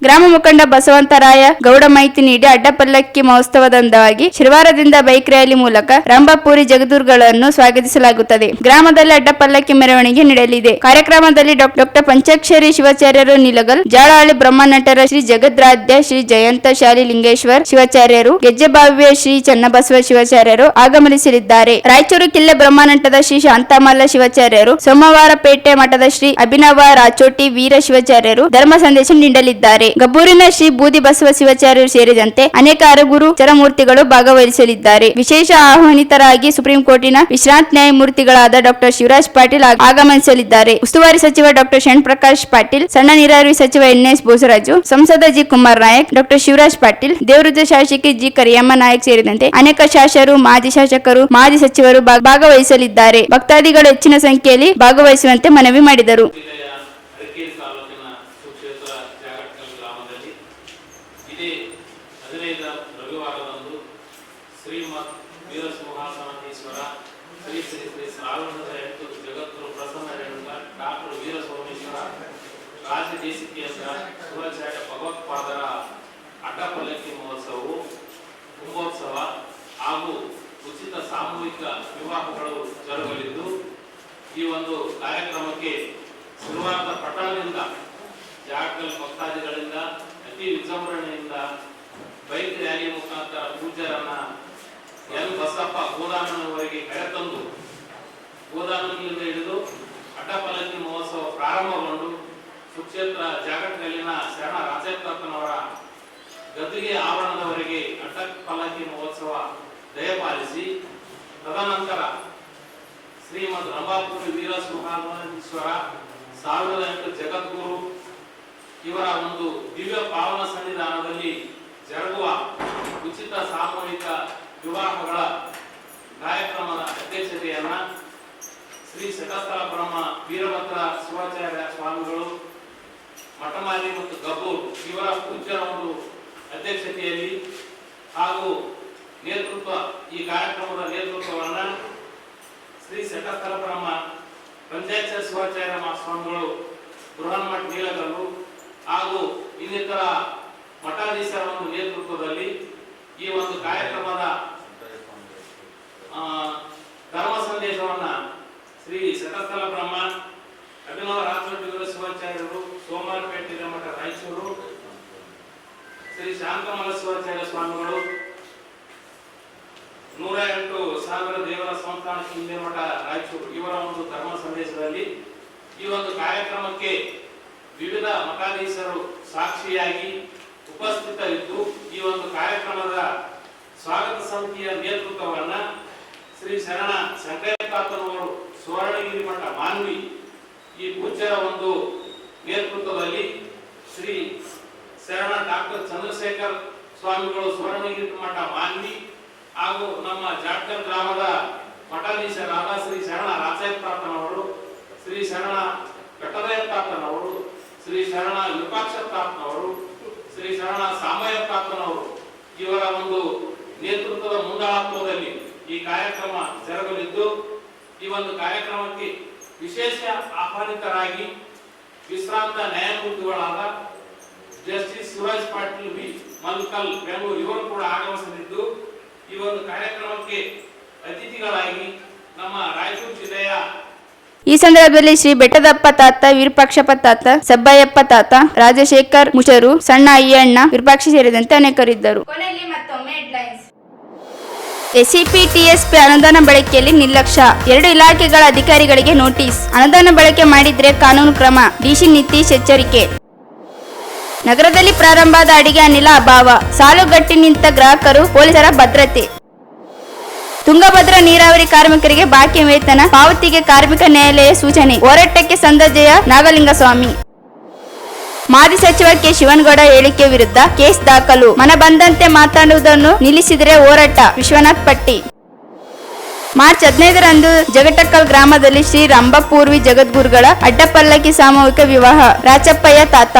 ಗ್ರಾಮ ಮುಖಂಡ ಬಸವಂತರಾಯ ಗೌಡ ಮಾಹಿತಿ ನೀಡಿ ಅಡ್ಡಪಲ್ಲಕ್ಕಿ ಮಹೋತ್ಸವದ ಅಂಗವಾಗಿ ಶಿರವಾರದಿಂದ ಬೈಕ್ ರ್ಯಾಲಿ ಮೂಲಕ ರಂಭಾಪುರಿ ಜಗದ್ಗುರುಗಳನ್ನು ಸ್ವಾಗತಿಸಲಾಗುತ್ತದೆ. ಗ್ರಾಮದಲ್ಲಿ ಅಡ್ಡಪಲ್ಲಕ್ಕಿ ಮೆರವಣಿಗೆ ನಡೆಯಲಿದೆ. ಕಾರ್ಯಕ್ರಮದಲ್ಲಿ ಡಾಕ್ಟರ್ ಪಂಚಾಕ್ಷರಿ ಶಿವಾಚಾರ್ಯರು ನಿಲಗಲ್, ಜಾಳಹಳ್ಳಿ ಬ್ರಹ್ಮನಟರ ಶ್ರೀ ಜಗದ್ರಾಧ್ಯ ಶ್ರೀ ಜಯಂತ ಶಾಲಿ ಲಿಂಗೇಶ್ವರ್ ಶಿವಾಚಾರ್ಯರು, ಗೆಜ್ಜೆಬಾವಿಯ ಶ್ರೀ ಚನ್ನಬಸವ ಶಿವಾಚಾರ್ಯರು ಆಗಮನಿಸಲಿದ್ದಾರೆ. ರಾಯಚೂರು ಕಿಲ್ಲೆ ಬ್ರಹ್ಮನಟದ ಶ್ರೀ ಶಾಂತಮಲ್ಲ ಶಿವಾಚಾರ್ಯರು, ಸೋಮವಾರಪೇಟೆ ಮಠದ ಶ್ರೀ ಅಭಿನವ ರಾಚೋಟಿ ವೀರ ಶಿವಾಚಾರ್ಯರು ಧರ್ಮ ಸಂದೇಶ ನೀಡಲಿದ್ದಾರೆ. ಗಬ್ಬೂರಿನ ಶ್ರೀ ಬೂದಿ ಬಸವ ಶಿವಾಚಾರ್ಯರು ಸೇರಿದಂತೆ ಅನೇಕ ಅರಗುರು ಚರಮೂರ್ತಿಗಳು ಭಾಗವಹಿಸಲಿದ್ದಾರೆ. ವಿಶೇಷ ಆಹ್ವಾನಿತರಾಗಿ ಸುಪ್ರೀಂ ಕೋರ್ಟಿನ ವಿಶ್ರಾಂತ ನ್ಯಾಯಮೂರ್ತಿಗಳಾದ ಡಾಕ್ಟರ್ ಶಿವರಾಜ್ ಪಾಟೀಲ್ ಆಗಮನಿಸಲಿದ್ದಾರೆ. ಉಸ್ತುವಾರಿ ಸಚಿವ ಡಾಕ್ಟರ್ ಶರಣ್ ಪ್ರಕಾಶ್ ಪಾಟೀಲ್, ಸಣ್ಣ ನೀರಾವರಿ ಸಚಿವ ಎನ್.ಎಸ್. ಬೋಸರಾಜು, ಸಂಸದ ಜಿ. ಕುಮಾರ್ ನಾಯಕ್, ಡಾಕ್ಟರ್ ಶಿವರಾಜ್ ಪಾಟೀಲ್, ದೇವರುದ್ರ ಶಾಸಕಿ ಜಿ. ಕರಿಯಮ್ಮ ನಾಯಕ್ ಸೇರಿದಂತೆ ಅನೇಕ ಶಾಸಕರು, ಮಾಜಿ ಶಾಸಕರು, ಮಾಜಿ ಸಚಿವರು ಭಾಗವಹಿಸಲಿದ್ದಾರೆ. ಭಕ್ತಾದಿಗಳು ಹೆಚ್ಚಿನ ಸಂಖ್ಯೆಯಲ್ಲಿ ಭಾಗವಹಿಸುವಂತೆ ಮನವಿ ಮಾಡಿದರು. ಶ್ರೀಮತ್ ವೀರಸಿಂಹಾಸನಾಧೀಶ್ವರ ಶ್ರೀ ಶ್ರೀ ಶ್ರೀ ಶ್ರಾವಣದ 8 ಜಗದ್ಗುರು ಪ್ರಸನ್ನ ರೇಣುಕ ಡಾಕ್ಟರ್ ವೀರಸೋಮೇಶ್ವರ ರಾಜದೇಶಿಕೇಂದ್ರ ಶಿವಾಚಾರ್ಯ ಭಗವತ್ಪಾದರ ಅಡ್ಡಪಲ್ಲಕ್ಕಿ ಮಹೋತ್ಸವವು ಕುಂಭೋತ್ಸವ ಹಾಗೂ ಉಚಿತ ಸಾಮೂಹಿಕ ವಿವಾಹಗಳು ಜರುಗಲಿದ್ದು, ಈ ಒಂದು ಕಾರ್ಯಕ್ರಮಕ್ಕೆ ಶುರುವಾದ ಪಟ್ಟಣದಿಂದ ಜಾಗಲ್ ಭಕ್ತಾದಿಗಳಿಂದ ಅತಿ ವಿಜೃಂಭಣೆಯಿಂದ ಬೈಕ್ ರ್ಯಾಲಿ ಮುಖಾಂತರ ಪೂಜ್ಯರನ್ನ ಎಲ್ ಬಸಪ್ಪ ಗೋದಾಮಿನವರೆಗೆ ಕರೆತಂದು ಗೋದಾಮಿನಿಂದ ಹಿಡಿದು ಅಡ್ಡಪಲ್ಲಕ್ಕಿ ಮಹೋತ್ಸವ ಪ್ರಾರಂಭಗೊಂಡು ಸುಕ್ಷೇತ್ರ ಜಾಗಟ್ಟಲ್ಲಿನ ಶರಣ ರಾಜೇಂದ್ರಪ್ಪನವರ ಗದ್ದಿಗೆ ಆವರಣದವರೆಗೆ ಅಡ್ಡಪಲ್ಲಕ್ಕಿ ಮಹೋತ್ಸವ ದಯಪಾಲಿಸಿ, ತದನಂತರ ಶ್ರೀಮದ್ ರಂಭಾಪುರಿ ವೀರಸಿಂಹಾಸನೇಶ್ವರ 1008 ಜಗದ್ಗುರು ಇವರ ಒಂದು ದಿವ್ಯ ಪಾವನ ಸನ್ನಿಧಾನದಲ್ಲಿ ಜರುಗುವ ಉಚಿತ ಸಾಮೂಹಿಕ ವಿವಾಹಗಳ ಕಾರ್ಯಕ್ರಮದ ಅಧ್ಯಕ್ಷತೆಯನ್ನ ಶ್ರೀ ಶತಸ್ಥಲ ಬ್ರಹ್ಮ ವೀರಭದ್ರ ಶಿವಾಚಾರ್ಯ ಸ್ವಾಮಿಗಳು, ಮಠಮಾಲಿ ಮತ್ತು ಗಬ್ಬೂರ್ ಇವರ ಪೂಜ್ಯರ ಒಂದು ಅಧ್ಯಕ್ಷತೆಯಲ್ಲಿ ಹಾಗೂ ಈ ಕಾರ್ಯಕ್ರಮದ ನೇತೃತ್ವವನ್ನ ಶ್ರೀ ಶತಸ್ಥಲ ಬ್ರಹ್ಮ ಪಂಚಾಯತ್ ಶಿವಾಚಾರ್ಯ ಸ್ವಾಮಿಗಳು, ಬೃಹನ್ಮಠ ನೀಲಗಲ್ಲು ಹಾಗೂ ಇನ್ನಿತರ ಮಠಾಧೀಶರ ಒಂದು ನೇತೃತ್ವದಲ್ಲಿ ಈ ಒಂದು ಕಾರ್ಯಕ್ರಮದ ಧರ್ಮ ಸಂದೇಶವನ್ನ ಶ್ರೀ ಶತಸ್ಥಲ ಬ್ರಹ್ಮ ಅಭಿನವ ರಾಚೋಟಿ ವೀರ ಶಿವಾಚಾರ್ಯರು, ಸೋಮವಾರಪೇಟೆ ಮಠ ರಾಯಚೂರು, ಶ್ರೀ ಶಾಂತಮಲ್ಲ ಶಿವಾಚಾರ್ಯ ಸ್ವಾಮಿಗಳು, 108,000 ದೇವರ ಸಂಸ್ಥಾನ ಹಿಂದೆ ಮಠ ರಾಯಚೂರು ಇವರ ಒಂದು ಧರ್ಮ ಸಂದೇಶದಲ್ಲಿ ಈ ಒಂದು ಕಾರ್ಯಕ್ರಮಕ್ಕೆ ವಿವಿಧ ಮಠಾಧೀಶರು ಸಾಕ್ಷಿಯಾಗಿ ಉಪಸ್ಥಿತರಿದ್ದು, ಈ ಒಂದು ಕಾರ್ಯಕ್ರಮದ ಸ್ವಾಗತ ಸಮಿತಿಯ ನೇತೃತ್ವವನ್ನ ಶ್ರೀ ಶರಣ ಶಂಕರಪ್ಪನವರು ಸುವರ್ಣಗಿರಿ ಮಠ ಮಾನ್ವಿ ಈ ಪೂಜ್ಯರ ಒಂದು ನೇತೃತ್ವದಲ್ಲಿ ಶ್ರೀ ಶರಣ ಡಾಕ್ಟರ್ ಚಂದ್ರಶೇಖರ್ ಸ್ವಾಮಿಗಳು ಸುವರ್ಣಗಿರಿ ಮಠ ಮಾನ್ವಿ ಹಾಗೂ ನಮ್ಮ ಜಾಟ್ಕಲ್ ಗ್ರಾಮದ ಮಠಾಧೀಶರಾದ ಶ್ರೀ ಶರಣ ರಾಜೇಂದ್ರಪ್ಪನವರು, ಶ್ರೀ ಶರಣ ಕಟ್ಟದಯಪ್ಪನವರು, ಶ್ರೀ ಶರಣ ವಿಪಾಕ್ಷಪ್ಪನವರು, ಶ್ರೀ ಶರಣ ಸಾಮಯಪ್ಪನವರು ಇವರ ಒಂದು ನೇತೃತ್ವದ ಮುಂದಾಳತ್ವದಲ್ಲಿ ಈ ಕಾರ್ಯಕ್ರಮ ಜರುಗಲಿದ್ದು, ಈ ಒಂದು ಕಾರ್ಯಕ್ರಮಕ್ಕೆ ವಿಶೇಷ ಆಹ್ವಾನಿತರಾಗಿ ವಿಶ್ರಾಂತ ನ್ಯಾಯಮೂರ್ತಿಗಳಾದ ಜಸ್ಟಿಸ್ ಶಿವರಾಜ್ ಪಾಟೀಲ್ ವಿ ಮಲ್ಕಲ್ ಬೆಂಗಳೂರು ಇವರು ಕೂಡ ಆಗಮಿಸಲಿದ್ದು, ಈ ಒಂದು ಕಾರ್ಯಕ್ರಮಕ್ಕೆ ಅತಿಥಿಗಳಾಗಿ ನಮ್ಮ ರಾಯಚೂರು ಜಿಲ್ಲೆಯ ಈ ಸಂದರ್ಭದಲ್ಲಿ ಶ್ರೀ ಬೆಟ್ಟದಪ್ಪ ತಾತ, ವಿರೂಪಾಕ್ಷಪ್ಪ ತಾತ, ಸಬ್ಬಯ್ಯಪ್ಪ ತಾತ, ರಾಜಶೇಖರ್ ಮುಷರು, ಸಣ್ಣ ಅಯ್ಯಣ್ಣ, ವಿರೂಪಾಕ್ಷಿ ಸೇರಿದಂತೆ ಅನೇಕರಿದ್ದರು. ಕೊನೆಯಲ್ಲಿ ಮತ್ತೊಮ್ಮೆ ಹೆಡ್ಲೈನ್ಸ್. ಎಸ್ಸಿಪಿ ಟಿಎಸ್ಪಿ ಅನುದಾನ ಬಳಕೆಯಲ್ಲಿ ನಿರ್ಲಕ್ಷ್ಯ, 2 ಇಲಾಖೆಗಳ ಅಧಿಕಾರಿಗಳಿಗೆ ನೋಟಿಸ್. ಅನುದಾನ ಬಳಕೆ ಮಾಡಿದ್ರೆ ಕಾನೂನು ಕ್ರಮ, ಡಿಸಿ ನಿತೀಶ್ ಎಚ್ಚರಿಕೆ. ನಗರದಲ್ಲಿ ಪ್ರಾರಂಭವಾದ ಅಡಿಗೆ ಅನಿಲ ಅಭಾವ, ಸಾಲುಗಟ್ಟಿ ನಿಂತ ಗ್ರಾಹಕರು, ಪೊಲೀಸರ ಭದ್ರತೆ. ತುಂಗಭದ್ರಾ ನೀರಾವರಿ ಕಾರ್ಮಿಕರಿಗೆ ಬಾಕಿ ವೇತನ ಪಾವತಿಗೆ ಕಾರ್ಮಿಕ ನ್ಯಾಯಾಲಯ ಸೂಚನೆ, ಹೋರಾಟಕ್ಕೆ ಸಂದಜಯ ನಾಗಲಿಂಗಸ್ವಾಮಿ. ಮಾಜಿ ಸಚಿವ ಕೆ ಶಿವನಗೌಡ ಹೇಳಿಕೆ ವಿರುದ್ಧ ಕೇಸ್ ದಾಖಲು, ಮನ ಬಂದಂತೆ ಮಾತನಾಡುವುದನ್ನು ನಿಲ್ಲಿಸಿದರೆ ಹೋರಾಟ, ವಿಶ್ವನಾಥ್ ಪಟ್ಟಿ. ಮಾರ್ಚ್ 15ರಂದು ಜಗಟಕ್ಕಲ್ ಗ್ರಾಮದಲ್ಲಿ ಶ್ರೀ ರಂಭಪೂರ್ವಿ ಜಗದ್ಗುರುಗಳ ಅಡ್ಡಪಲ್ಲಕ್ಕಿ ಸಾಮೂಹಿಕ ವಿವಾಹ, ರಾಚಪ್ಪಯ್ಯ ತಾತ.